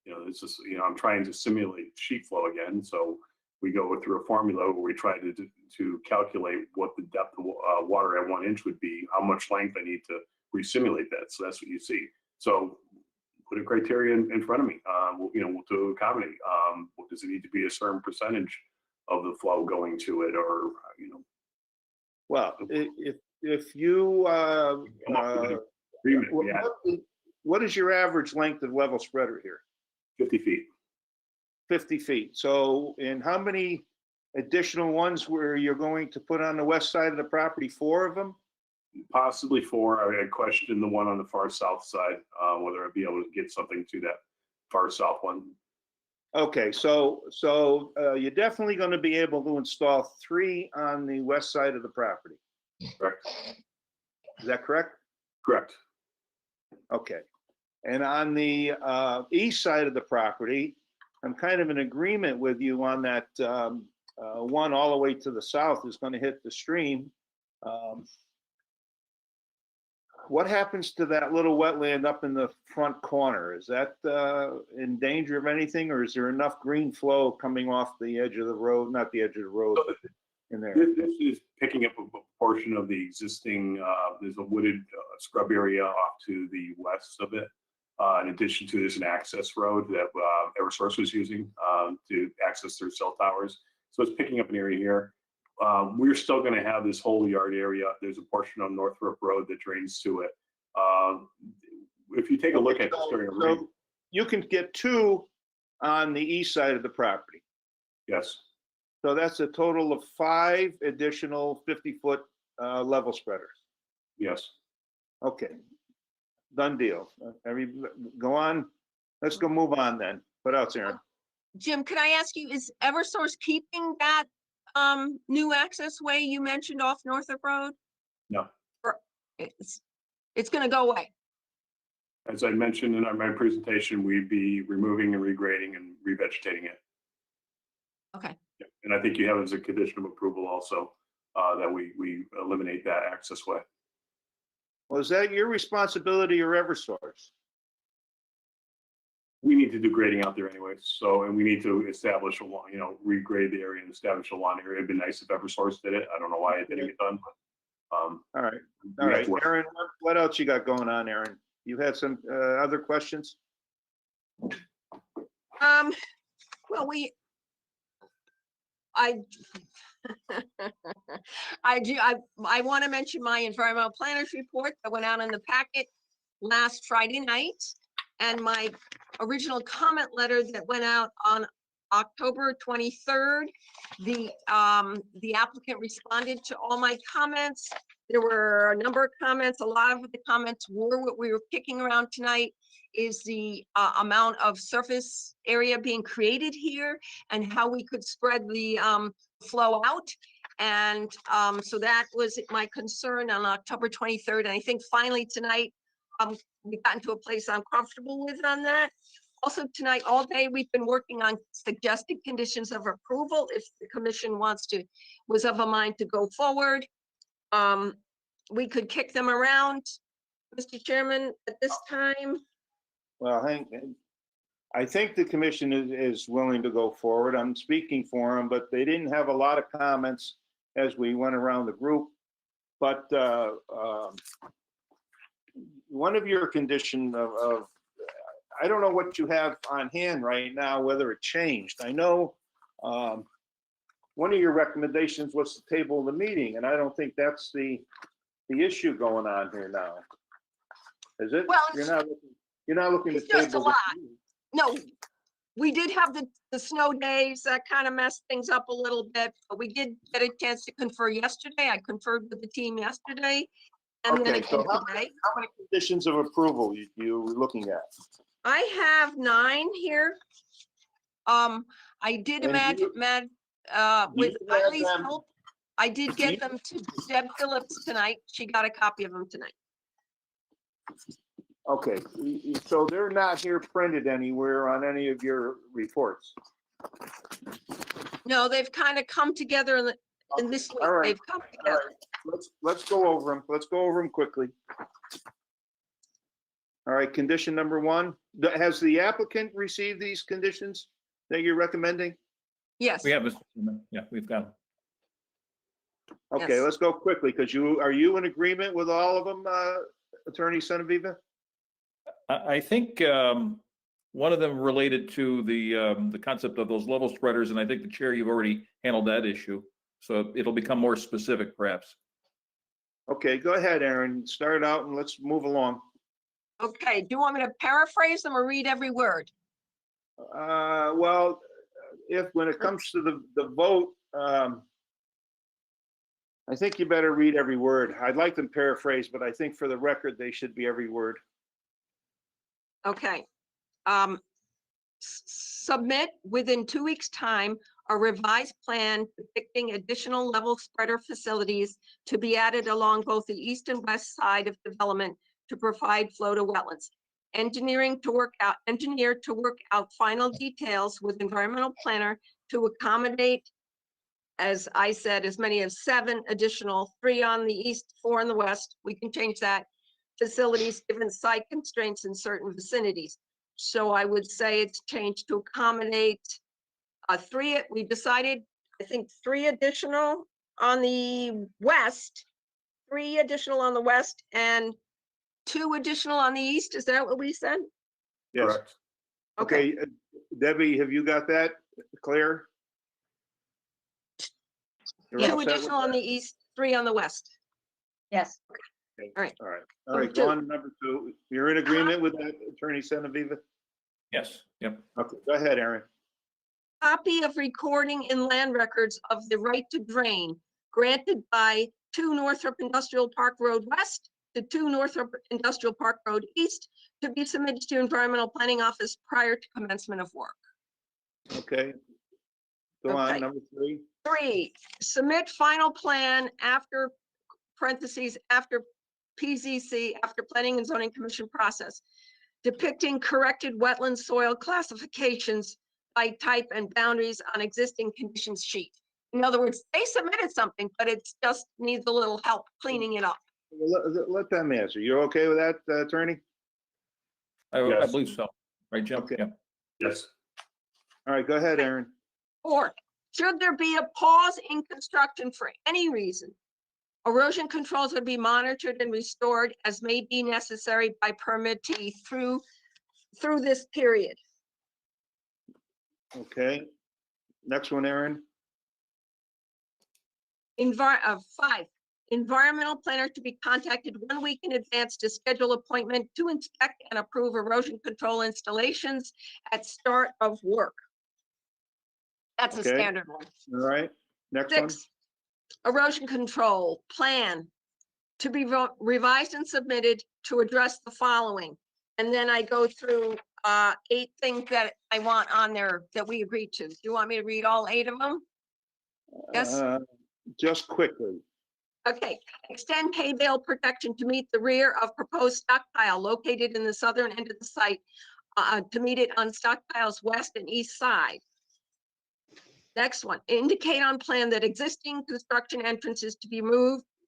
It's just, I'm trying to simulate sheet flow again. So we go through a formula where we try to calculate what the depth of water at 1 inch would be, how much length I need to re-simulate that. So that's what you see. So put a criteria in front of me, to accommodate. Does it need to be a certain percentage of the flow going to it, or Well, if you, come up with an agreement? Yeah, what is your average length of level spreader here? 50 feet. 50 feet. So, and how many additional ones where you're going to put on the west side of the property? 4 of them? Possibly 4. I questioned the one on the far south side, whether I'd be able to get something to that far south one. Okay, so you're definitely going to be able to install 3 on the west side of the property. Correct. Is that correct? Correct. Okay. And on the east side of the property, I'm kind of in agreement with you on that one all the way to the south is going to hit the stream. What happens to that little wetland up in the front corner? Is that in danger of anything, or is there enough green flow coming off the edge of the road, not the edge of the road, but in there? This is picking up a portion of the existing, there's a wooded scrub area off to the west of it. In addition to, there's an access road that Eversource was using to access their cell towers. So it's picking up an area here. We're still going to have this whole yard area. There's a portion on Northrop Road that drains to it. If you take a look at this during a rain, So you can get 2 on the east side of the property. yes, So that's a total of 5 additional 50-foot level spreaders. yes. Okay. done deal. Go on. Let's go move on then. What else, Aaron? Jim, could I ask you, is Eversource keeping that new access way you mentioned off Northrop Road? No. It's gonna go away. As I mentioned in my presentation, we'd be removing and regrading and revegetating it. Okay. Yeah, and I think you have as a condition of approval also that we eliminate that access way. Well, is that your responsibility or Eversource? We need to do grading out there anyways, so, and we need to establish a lawn, regrade the area and establish a lawn area. It'd be nice if Eversource did it. I don't know why it didn't get done, but All right, we all have right. to work. Aaron, what else you got going on, Aaron? You had some other questions? Well, I want to mention my environmental planners report that went out in the packet last Friday night, and my original comment letter that went out on October 23rd. The applicant responded to all my comments. There were a number of comments. A lot of the comments were what we were kicking around tonight, is the amount of surface area being created here and how we could spread the flow out. And so that was my concern on October 23rd. And I think finally tonight, we've gotten to a place I'm comfortable with on that. Also tonight, all day, we've been working on suggested conditions of approval if the commission was of a mind to go forward. We could kick them around, Mr. Chairman, at this time. Well, I think the commission is willing to go forward. I'm speaking for them, but they didn't have a lot of comments as we went around the group. But one of your condition of I don't know what you have on hand right now, whether it changed. I know one of your recommendations was to table the meeting, and I don't think that's the issue going on here now. Is it? Well, You're not looking to it's just a table. lot. No, we did have the snow days that kind of messed things up a little bit, but we did get a chance to confer yesterday. I conferred with the team yesterday. And then Okay, so again today. how many conditions of approval you were looking at? I have 9 here. I did And imagine, with you have Eileen's them- help, I did you- get them to Deb Phillips tonight. She got a copy of them tonight. Okay, so they're not here printed anywhere on any of your reports. No, they've kind of come together in this week. All right. They've come All together. right, let's go over them. Let's go over them quickly. All right, condition number 1. Has the applicant received these conditions that you're recommending? Yes. We have, Mr. Chairman. Yeah, we've got them. Okay, Yes. let's go quickly, because are you in agreement with all of them, Attorney Senaviva? I think one of them related to the concept of those level spreaders, and I think the chair, you've already handled that issue. So it'll become more specific perhaps. Okay, go ahead, Aaron. Start out and let's move along. Okay, do you want me to paraphrase them or read every word? Well, when it comes to the vote, I think you better read every word. I'd like them paraphrased, but I think for the record, they should be every word. Okay. Submit within 2 weeks' time a revised plan depicting additional level spreader facilities to be added along both the east and west side of development to provide flow to wetlands. Engineer to work out final details with environmental planner to accommodate, as I said, as many as 7 additional, 3 on the east, 4 on the west. We can change that. Facilities given site constraints in certain vicinities. So I would say it's changed to accommodate 3, we decided, I think 3 additional on the west, 3 additional on the west and 2 additional on the east. Is that what we said? Yes. Correct. Okay, Debbie, have you got that clear? You're all 2 set with additional on that? the east, 3 on the west. Yes. Okay, all right. All right, So all right, go on to number 2. You're in agreement with that, Attorney Senaviva? Yes, yep. Okay, go ahead, Aaron. Copy of recording in land records of the right to drain granted by 2 Northrop Industrial Park Road West, to 2 Northrop Industrial Park Road East to be submitted to Environmental Planning Office prior to commencement of work. Okay. Go on, Okay. number 3. 3, submit final plan after parentheses, after PZC, after Planning and Zoning Commission process, depicting corrected wetland soil classifications by type and boundaries on existing conditions sheet. In other words, they submitted something, but it just needs a little help cleaning it up. Let them answer. You're okay with that, attorney? I Yes. believe so. Right, Jim? Okay. Yeah. Yes. All right, go ahead, Aaron. 4, should there be a pause in construction for any reason, erosion controls would be monitored and restored as may be necessary by permittee through this period. Okay. Next one, Aaron. 5, environmental planner to be contacted 1 week in advance to schedule appointment to inspect and approve erosion control installations at start of work. That's a Okay. standard one. All right. Next one. 6, erosion control plan to be revised and submitted to address the following. And then I go through 8 things that I want on there that we agreed to. Do you want me to read all 8 of them? Yes. Just quickly. Okay, extend hay bale protection to meet the rear of proposed stockpile located in the southern end of the site, to meet it on stockpile's west and east side. Next one, indicate on plan that existing construction entrances to be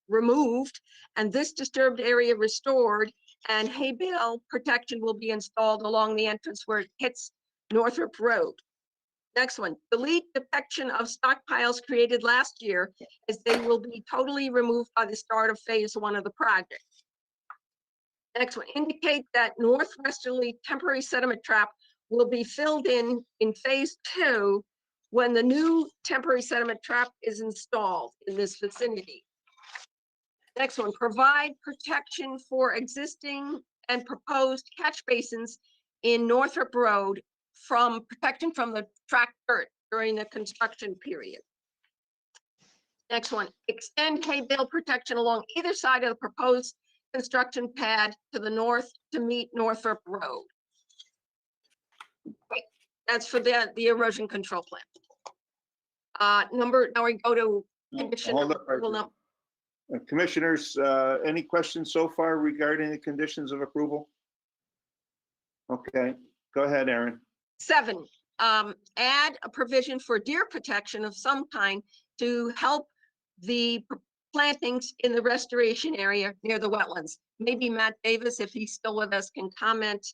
removed and this disturbed area restored, and hay bale protection will be installed along the entrance where it hits Northrop Road. Next one, delete depiction of stockpiles created last year as they will be totally removed by the start of phase 1 of the project. Next one, indicate that northwesterly temporary sediment trap will be filled in phase 2 when the new temporary sediment trap is installed in this vicinity. Next one, provide protection for existing and proposed catch basins in Northrop Road from protection from the track dirt during the construction period. Next one, extend hay bale protection along either side of the proposed construction pad to the north to meet Northrop Road. Right, that's for the erosion control plan. Now we go to condition Hold of up right approval. there. Commissioners, any questions so far regarding the conditions of approval? Okay, go ahead, Aaron. 7, add a provision for deer protection of some kind to help the plantings in the restoration area near the wetlands. Maybe Matt Davis, if he's still with us, can comment.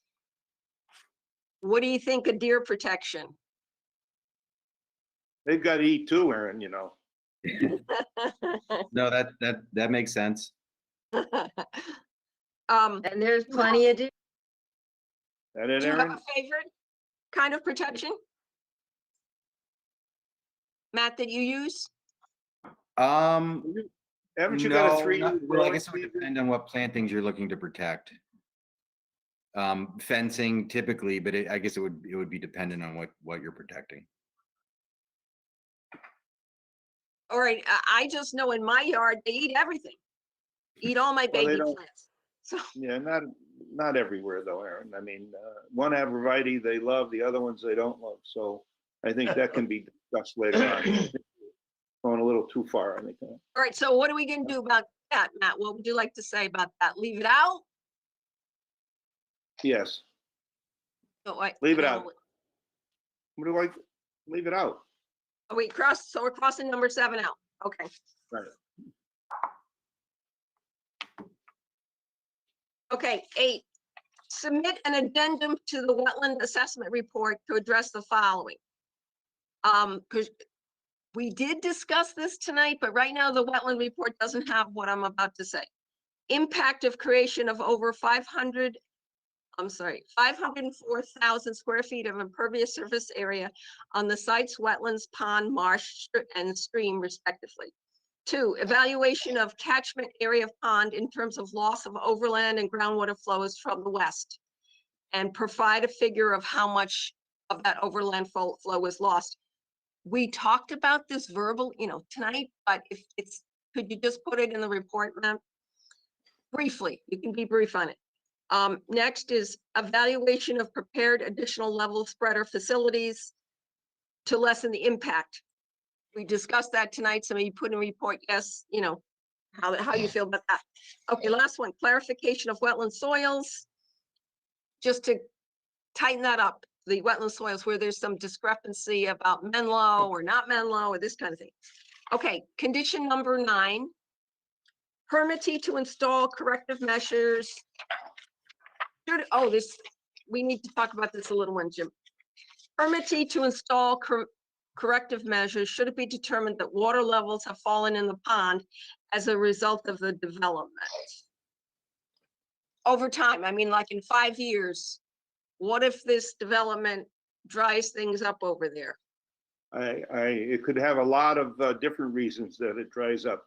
What do you think of deer protection? They've got to eat too, Aaron, you know. No, that makes sense. And there's plenty of, That it, Do you have Aaron? a favorite kind of protection? Matt, that you use? Haven't you got a No, 3? well, I guess it would depend on what plantings you're looking to protect. Fencing typically, but I guess it would be dependent on what you're protecting. All right, I just know in my yard, they eat everything. Eat all my Well, they baby don't- plants. So, Yeah, not everywhere though, Aaron. I mean, one arborvitae they love, the other ones they don't love. So I think that can be discussed later on. Going a little too far, I think. all right, so what are we gonna do about that, Matt? What would you like to say about that? Leave it out? Yes, No, I- Leave it no, out. what do I, leave it out. Oh, so we're crossing number 7 out. Okay. Right. Okay, 8, submit an addendum to the wetland assessment report to address the following. Because we did discuss this tonight, but right now the wetland report doesn't have what I'm about to say. Impact of creation of over 504,000 square feet of impervious surface area on the site's wetlands, pond, marsh, and stream respectively. 2, evaluation of catchment area of pond in terms of loss of overland and groundwater flows from the west. And provide a figure of how much of that overland flow was lost. We talked about this tonight, but if could you just put it in the report, ma'am? briefly, you can be brief on it. Next is evaluation of prepared additional level spreader facilities to lessen the impact. We discussed that tonight. Some of you put in a report, yes, you know, how you feel about that. Okay, last one, clarification of wetland soils. Just to tighten that up, the wetland soils where there's some discrepancy about Menlo or not Menlo or this kind of thing. Okay, condition number 9. Permittee to install corrective measures. We need to talk about this a little one, Jim. Permittee to install corrective measures should it be determined that water levels have fallen in the pond as a result of the development. Over time, I mean, like in 5 years, what if this development dries things up over there? It could have a lot of different reasons that it dries up,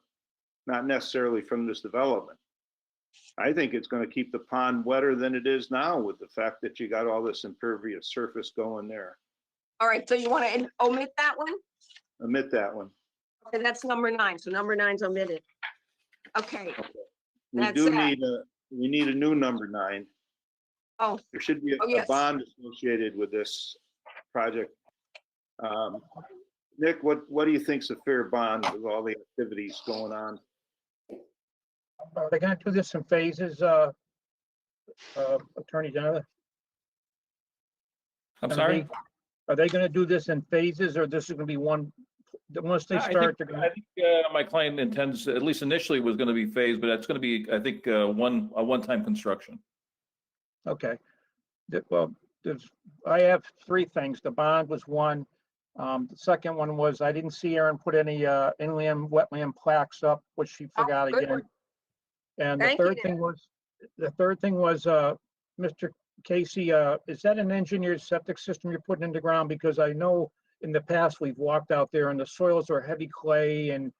not necessarily from this development. I think it's going to keep the pond wetter than it is now with the fact that you got all this impervious surface going there. All right, so you want to omit that one? Omit that one. Okay, that's number 9. So number 9's omitted. Okay, We That's do it. we need a new number 9. oh, There should be Oh, a yes. bond associated with this project. Nick, what do you think's a fair bond with all the activities going on? Are they gonna do this in phases, Attorney General? I'm Are sorry? they- Are they gonna do this in phases, or this is gonna be one, once they I think- start, they're I gonna, think my client intends, at least initially, was going to be phased, but that's going to be, I think, a one-time construction. okay. Well, I have 3 things. The bond was one. The second one was, I didn't see Aaron put any, inland wetland plaques up, which she forgot good again. one. And the Thank you, third thing was, Mr. Casey, is that an engineered septic system you're putting in the ground? Because I know in the past, we've walked out there and the soils are heavy clay and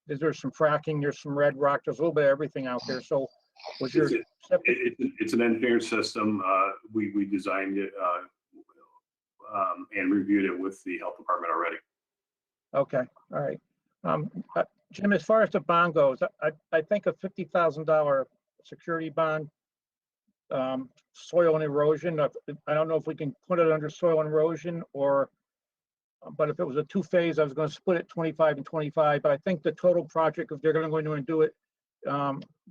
there's some fracking, there's some red rock, there's a little bit of everything out there. So was your septic, It's an engineered system. We designed it and reviewed it with the health department already. okay, all right. Jim, as far as the bond goes, I think a $50,000 security bond, soil and erosion, I don't know if we can put it under soil and erosion or, but if it was a 2-phase, I was going to split it 25 and 25, but I think the total project, if they're going to go in and do it,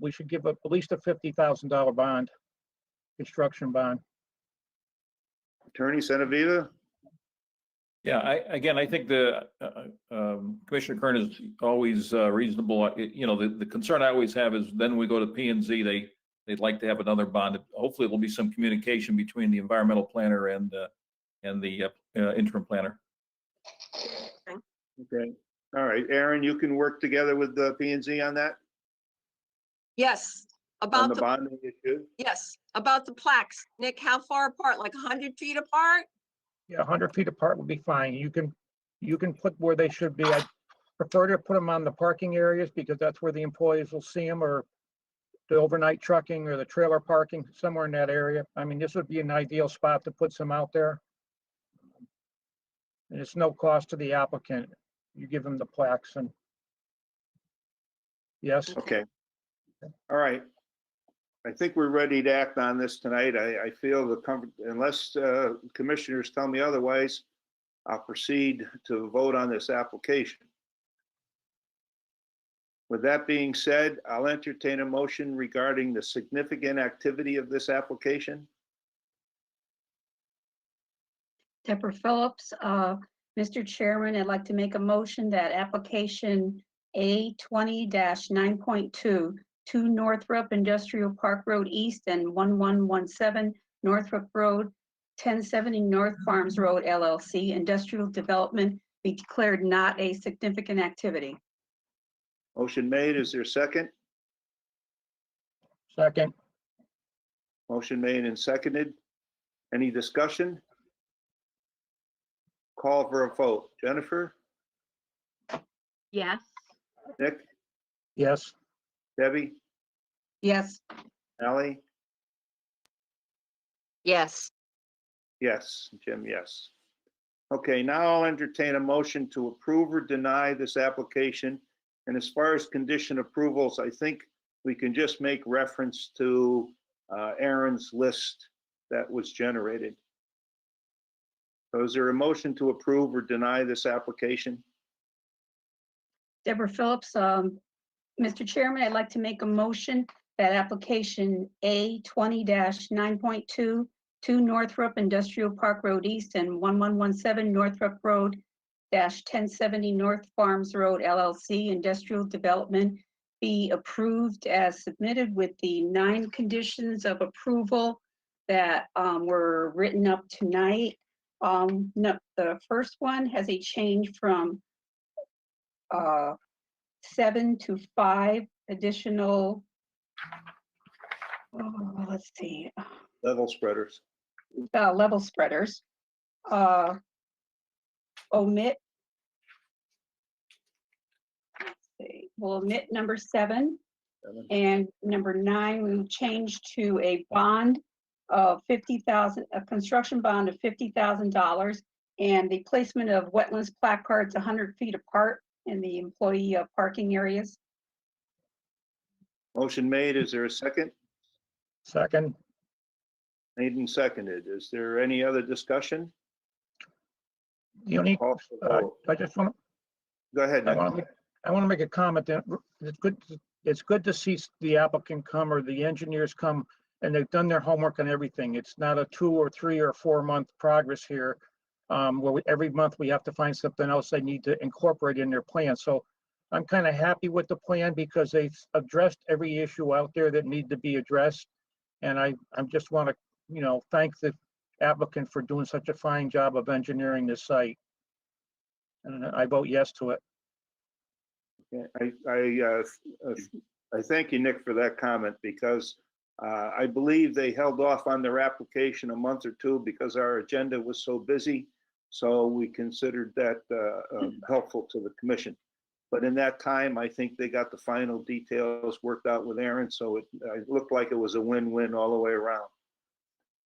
we should give up at least a $50,000 bond, construction bond. Attorney Senaviva? Yeah, I think the Commissioner Kern is always reasonable. You know, the concern I always have is then we go to P and Z, they'd like to have another bond. Hopefully there'll be some communication between the environmental planner and the interim planner. Okay, all right, Aaron, you can work together with the P and Z on that, Yes, on about the the, bonding issue? yes, about the plaques. Nick, how far apart? Like 100 feet apart? Yeah, 100 feet apart would be fine. You can put where they should be. I prefer to put them on the parking areas because that's where the employees will see them, or the overnight trucking or the trailer parking, somewhere in that area. I mean, this would be an ideal spot to put some out there. And it's no cost to the applicant. You give them the plaques and. Yes, Okay. All right. I think we're ready to act on this tonight. I feel the comfort, unless commissioners tell me otherwise, I'll proceed to vote on this application. With that being said, I'll entertain a motion regarding the significant activity of this application. Deborah Phillips, Mr. Chairman, I'd like to make a motion that application A 20-9.2, 2 Northrop Industrial Park Road East and 1117 Northrop Road, 1070 North Farms Road LLC, industrial development be declared not a significant activity. Motion made. Is there a second? second, Motion made and seconded. Any discussion? Call for a vote. Jennifer, Yes. Nick, yes, Debbie, Yes, Ally? Yes, Yes, Jim, yes. Okay, now I'll entertain a motion to approve or deny this application. And as far as condition approvals, I think we can just make reference to Aaron's list that was generated. So is there a motion to approve or deny this application? Deborah Phillips, Mr. Chairman, I'd like to make a motion that application A 20-9.2, 2 Northrop Industrial Park Road East and 1117 Northrop Road -1070 North Farms Road LLC Industrial Development be approved as submitted with the 9 conditions of approval that were written up tonight. No, the first one has a change from 7 to 5 additional, let's see, Level spreaders. level spreaders. Omit. Let's see, we'll omit number 7, and number 9, we will change to a bond of 50,000, a construction bond of $50,000, and the placement of wetlands placards 100 feet apart in the employee parking areas. Motion made. Is there a second? Second, Made and seconded. Is there any other discussion? the only, Call for the vote. I just want to Go ahead, Nick. I want to make a comment that it's good to see the applicant come or the engineers come and they've done their homework on everything. It's not a 2 or 3 or 4 month progress here. Where every month we have to find something else they need to incorporate in their plan. So I'm kind of happy with the plan because they've addressed every issue out there that need to be addressed. And I just want to, thank the applicant for doing such a fine job of engineering this site. And I vote yes to it. Yeah, I thank you, Nick, for that comment because I believe they held off on their application a month or 2 because our agenda was so busy. So we considered that helpful to the commission. But in that time, I think they got the final details worked out with Aaron. So it looked like it was a win-win all the way around.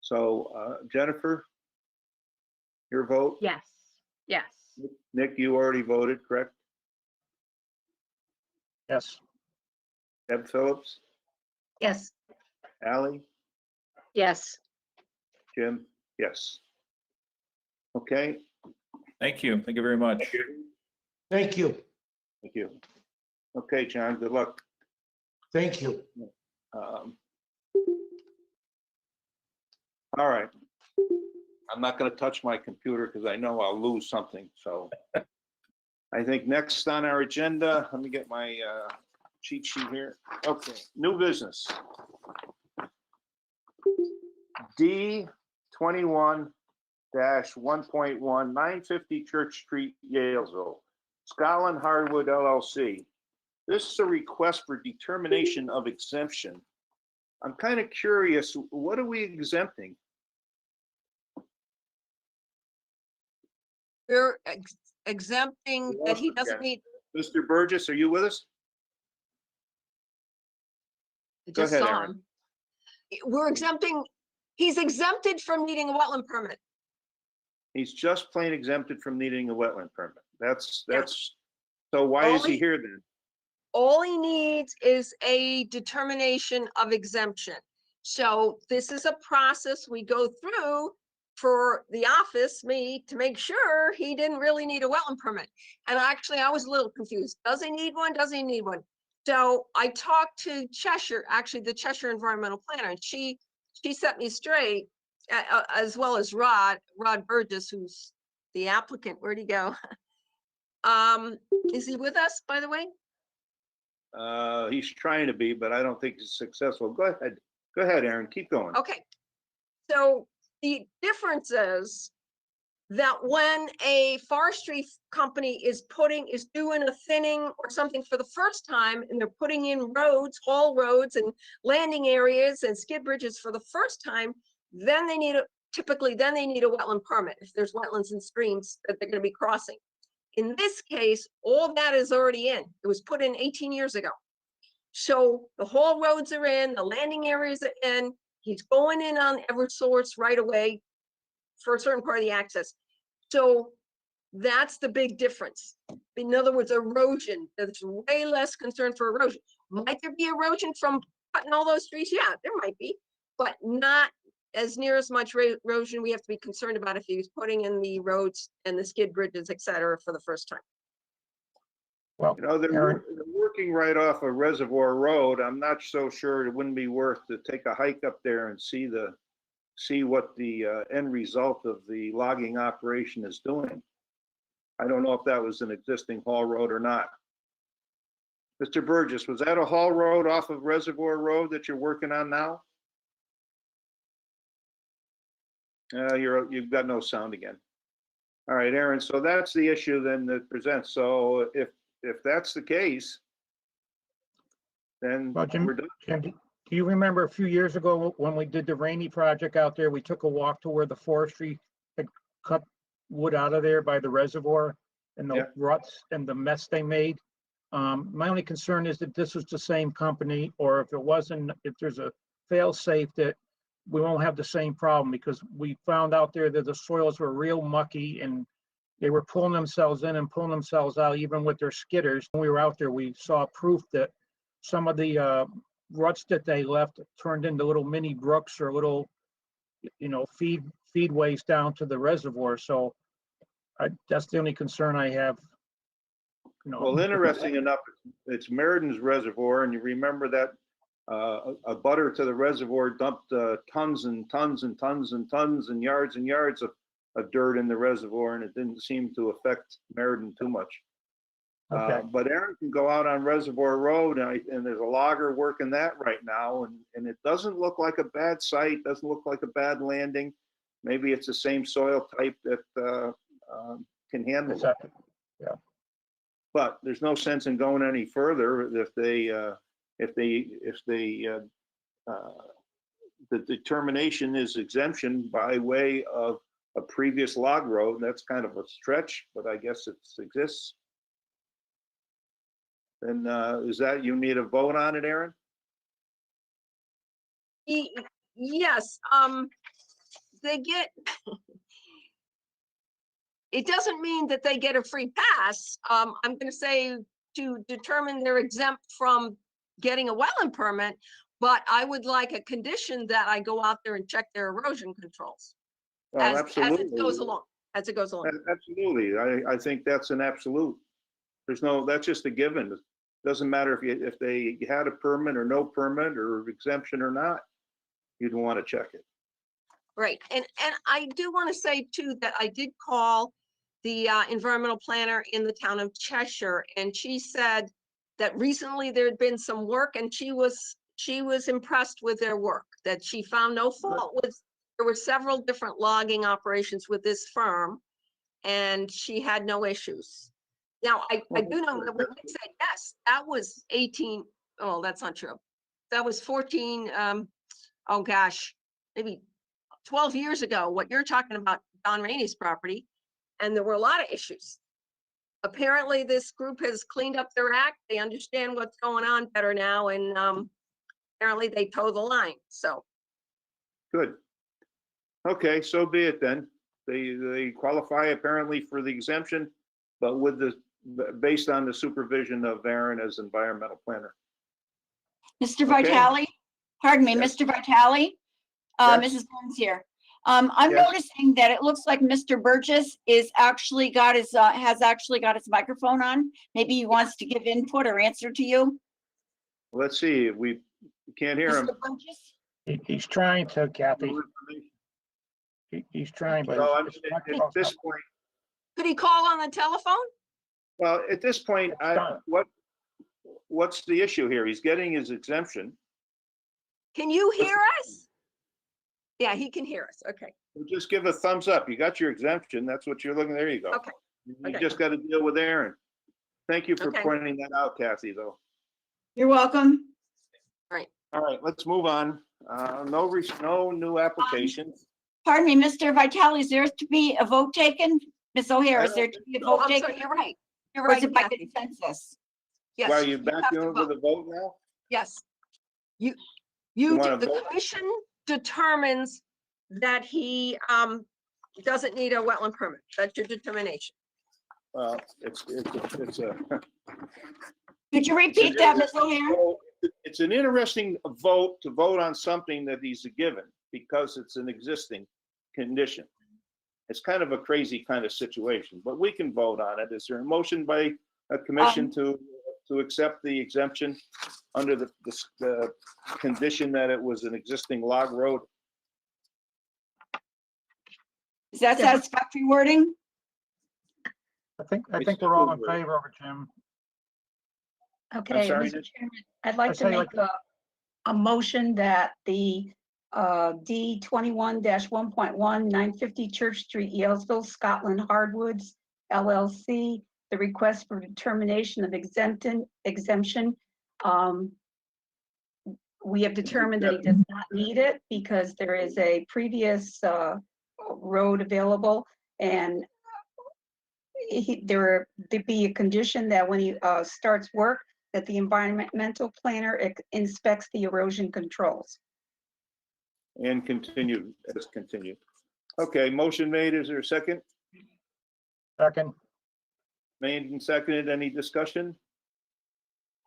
So Jennifer, your vote? Yes, yes. Nick, you already voted, correct? Yes. Deb Phillips, Yes. Ally, Yes. Jim, yes. Okay, Thank you. Thank you very much. Thank you. thank you. Okay, John, good luck. Thank you. All right. I'm not going to touch my computer because I know I'll lose something. So I think next on our agenda, let me get my cheat sheet here. Okay, new business. D21-1.1, 950 Church Street, Yalesville. Scotland Hardwood LLC. This is a request for determination of exemption. I'm kind of curious, what are we exempting? We're exempting that he doesn't need, Mr. Burgess, are you with us? I Go just ahead, saw Erin. him. We're exempting, he's exempted from needing a wetland permit. He's just plain exempted from needing a wetland permit. That's, Yeah. so why is he Only- here then? All he needs is a determination of exemption. So this is a process we go through for the office, me, to make sure he didn't really need a wetland permit. And actually, I was a little confused. Does he need one? Does he need one? So I talked to Cheshire, actually the Cheshire Environmental Planner, and she set me straight, as well as Rod Burgess, who's the applicant. Where'd he go? Is he with us, by the way? He's trying to be, but I don't think he's successful. Go ahead, Aaron, keep going. Okay, so the difference is that when a forestry company is doing a thinning or something for the first time, and they're putting in roads, haul roads and landing areas and skid bridges for the first time, then they need typically a wetland permit if there's wetlands and streams that they're gonna be crossing. In this case, all that is already in. It was put in 18 years ago. So the haul roads are in, the landing areas are in, he's going in on Eversource right away for a certain part of the access. So that's the big difference. In other words, erosion, there's way less concern for erosion. Might there be erosion from cutting all those trees? Yeah, there might be, but not as near as much erosion we have to be concerned about if he's putting in the roads and the skid bridges, et cetera, for the first time. Well, You know, Aaron, they're working right off of Reservoir Road. I'm not so sure it wouldn't be worth to take a hike up there and see what the end result of the logging operation is doing. I don't know if that was an existing haul road or not. Mr. Burgess, was that a haul road off of Reservoir Road that you're working on now? You've got no sound again. All right, Aaron, so that's the issue then that presents. So if that's the case, then well, we're done. Jim, do you remember a few years ago when we did the Rainy project out there, we took a walk to where the forestry had cut wood out of there by the reservoir and the Yeah. ruts and the mess they made? My only concern is that this was the same company, or if it wasn't, if there's a fail safe that we won't have the same problem, because we found out there that the soils were real mucky and they were pulling themselves in and pulling themselves out, even with their skidders. When we were out there, we saw proof that some of the ruts that they left turned into little mini brooks or little, feedways down to the reservoir. So that's the only concern I have. Well, interesting enough, it's Meriden's Reservoir, and you remember that a butter to the reservoir dumped tons and tons and tons and tons and yards of dirt in the reservoir, and it didn't seem to affect Meriden too much. Okay. But Aaron can go out on Reservoir Road, and there's a logger working that right now, and it doesn't look like a bad site, doesn't look like a bad landing. Maybe it's the same soil type that can handle it. Exactly. Yeah. But there's no sense in going any further if the determination is exemption by way of a previous log road. That's kind of a stretch, but I guess it exists. And is that, you need a vote on it, Aaron? Yes, they get, it doesn't mean that they get a free pass. I'm gonna say to determine they're exempt from getting a wetland permit, but I would like a condition that I go out there and check their erosion controls Well, as absolutely. it goes along, as it goes along. Absolutely. I think that's an absolute. That's just a given. Doesn't matter if they had a permit or no permit or exemption or not. You'd want to check it. Right, and I do want to say too, that I did call the environmental planner in the town of Cheshire, and she said that recently there had been some work, and she was impressed with their work, that she found no fault with. There were several different logging operations with this firm, and she had no issues. Now, I do know that when we said yes, that was 18, oh, that's not true. That was 14, oh gosh, maybe 12 years ago, what you're talking about, Don Rainey's property, and there were a lot of issues. Apparently, this group has cleaned up their act. They understand what's going on better now, and apparently they toe the line, so. Good. Okay, so be it then. They qualify apparently for the exemption, but based on the supervision of Aaron as environmental planner. Mr. Okay. Vitale, pardon me, Yes. Mr. Vitale, Yes. Mrs. Burns here. I'm Yes. noticing that it looks like Mr. Burgess has actually got his microphone on. Maybe he wants to give input or answer to you. Let's see, we can't hear him. Mr. Burgess? He's trying to, Kathy. He's trying, but. So his at microphone's this not- point, Could he call on the telephone? well, at this point, It's done. what's the issue here? He's getting his exemption. Can you hear us? Yeah, he can hear us, okay. Just give a thumbs up. You got your exemption. That's what you're looking, there you go. Okay. You Okay. just got to deal with Aaron. Thank you for Okay. pointing that out, Kathy, though. You're welcome. All right, let's move on. No new applications. Pardon me, Mr. Vitale, is there to be a vote taken? Ms. O'Hara, is there to be a Oh, vote I'm sorry, taken? you're right. You're Or is right, it by Kathy. consensus? Yes. Well, you you back have to in with vote. the vote now? Yes. You wanna the vote? commission determines that he doesn't need a wetland permit. That's your determination. Well, it's a Could you repeat that, Ms. O'Hare? So, it's an interesting vote to vote on something that he's given because it's an existing condition. It's kind of a crazy kind of situation, but we can vote on it. Is there a motion by a commission to accept the exemption under the condition that it was an existing log road? Is that satisfactory wording? I think we're all in favor of it, Jim. Okay, sorry, Mr. Nick? Chairman, I'd like to say make a motion that the D 21-1.1 950 Church Street, Yalesville, Scotland Hardwoods LLC, the request for determination of exemption. We have determined that he does not need it because there is a previous road available, and there be a condition that when he starts work, that the environmental planner inspects the erosion controls. And continue, as continued. Okay, motion made. Is there a second? Second, Made and seconded. Any discussion?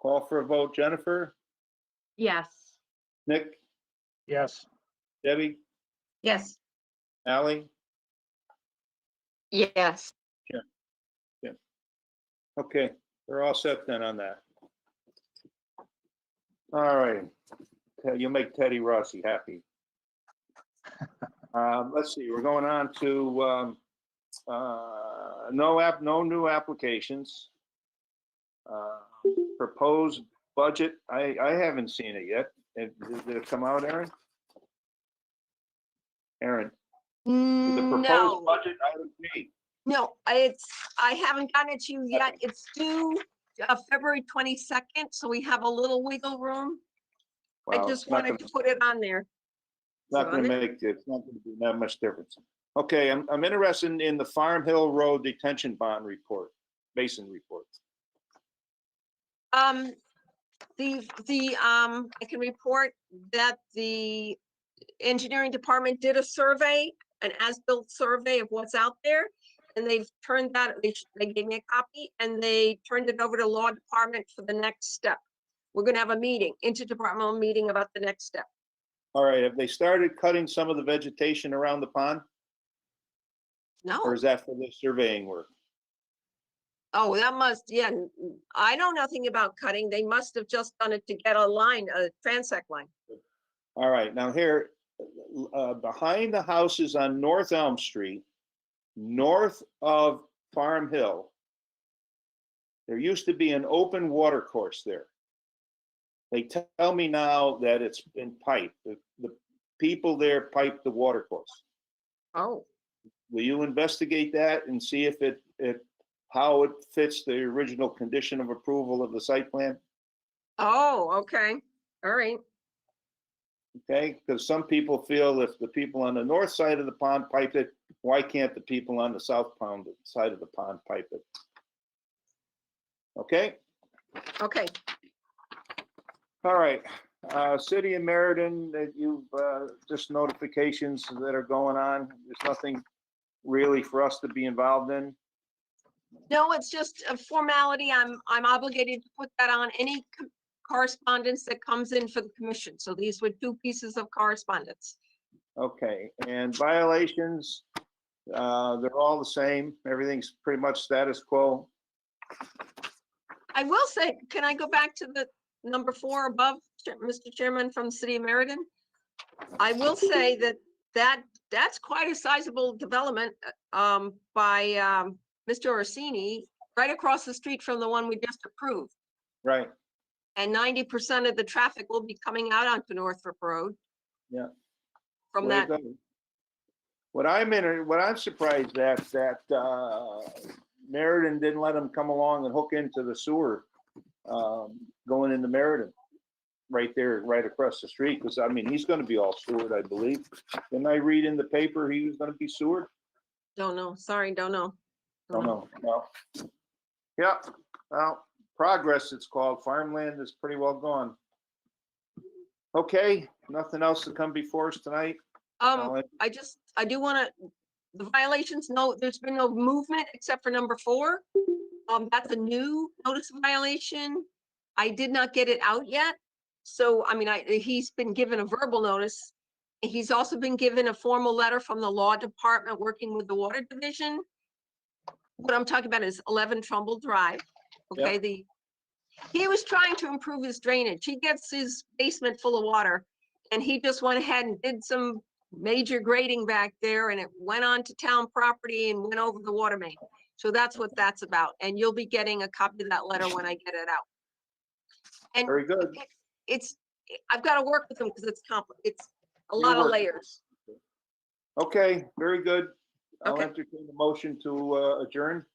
Call for a vote. Jennifer, Yes. Nick, yes. Debbie, Yes, Ally? Yes. Okay, we're all set then on that. All right. You'll make Teddy Rossi happy. Let's see, we're going on to no new applications. Proposed budget, I haven't seen it yet. Did it come out, Aaron? Aaron, the proposed No, budget item B. no, I haven't gotten it to you yet. It's due February 22nd, so we have a little wiggle room. I Well, just it's not wanted to put it on there. Not gonna make, it's not gonna be that much difference. Okay, I'm interested in the Farm Hill Road detention bond report, basin report. I can report that the engineering department did a survey, an as-built survey of what's out there. And they've turned that, they gave me a copy and they turned it over to law department for the next step. We're gonna have a meeting, interdepartmental meeting about the next step. All right, have they started cutting some of the vegetation around the pond? Or No, is that for the surveying work? oh, that must, yeah, I know nothing about cutting. They must have just done it to get a line, a transect line. All right, now here, behind the houses on North Elm Street, north of Farm Hill, there used to be an open water course there. They tell me now that it's been piped. The people there piped the water course. Oh, Will you investigate that and see if how it fits the original condition of approval of the site plan? oh, okay, all right. Okay, because some people feel if the people on the north side of the pond pipe it, why can't the people on the south pond side of the pond pipe it? Okay, Okay, all right. City of Meriden, that you've just notifications that are going on. There's nothing really for us to be involved in. no, it's just a formality. I'm obligated to put that on any correspondence that comes in for the commission. So these were 2 pieces of correspondence. Okay, and violations, they're all the same. Everything's pretty much status quo. I will say, can I go back to the number 4 above, Mr. Chairman, from the city of Meriden? I will say that's quite a sizable development by Mr. Orsini, right across the street from the one we just approved. Right, And 90% of the traffic will be coming out onto Northrop Road. Yeah. From way that, to go. What I'm surprised that Meriden didn't let him come along and hook into the sewer going into Meriden, right there, right across the street, because I mean, he's gonna be all sewered, I believe. Didn't I read in the paper he was gonna be sewered? don't know, sorry, don't know. Don't know, no. Yeah, well, progress it's called. Farmland is pretty well gone. Okay, nothing else to come before us tonight? I do want to, the violations, no, there's been no movement except for number 4. That's a new notice of violation. I did not get it out yet. So, I mean, he's been given a verbal notice. He's also been given a formal letter from the law department working with the water division. What I'm talking about is 11 Trumbull Drive. Okay, he was trying to improve his drainage. He gets his basement full of water and he just went ahead and did some major grading back there and it went onto town property and went over the water main. So that's what that's about. And you'll be getting a copy of that letter when I get it out. And Very good. I've got to work with him because it's it's a lot You're of working. layers. Okay, very good. I'll Okay. entertain the motion to adjourn.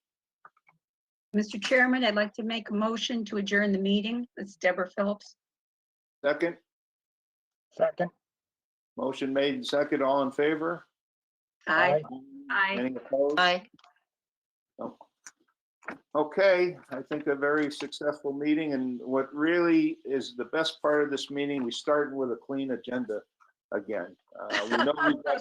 Mr. Chairman, I'd like to make a motion to adjourn the meeting. It's Deborah Phillips. Second, Second. motion made and second, all in favor? Aye. Any opposed? Aye. Okay, I think a very successful meeting, and what really is the best part of this meeting, we started with a clean agenda again. We know we've got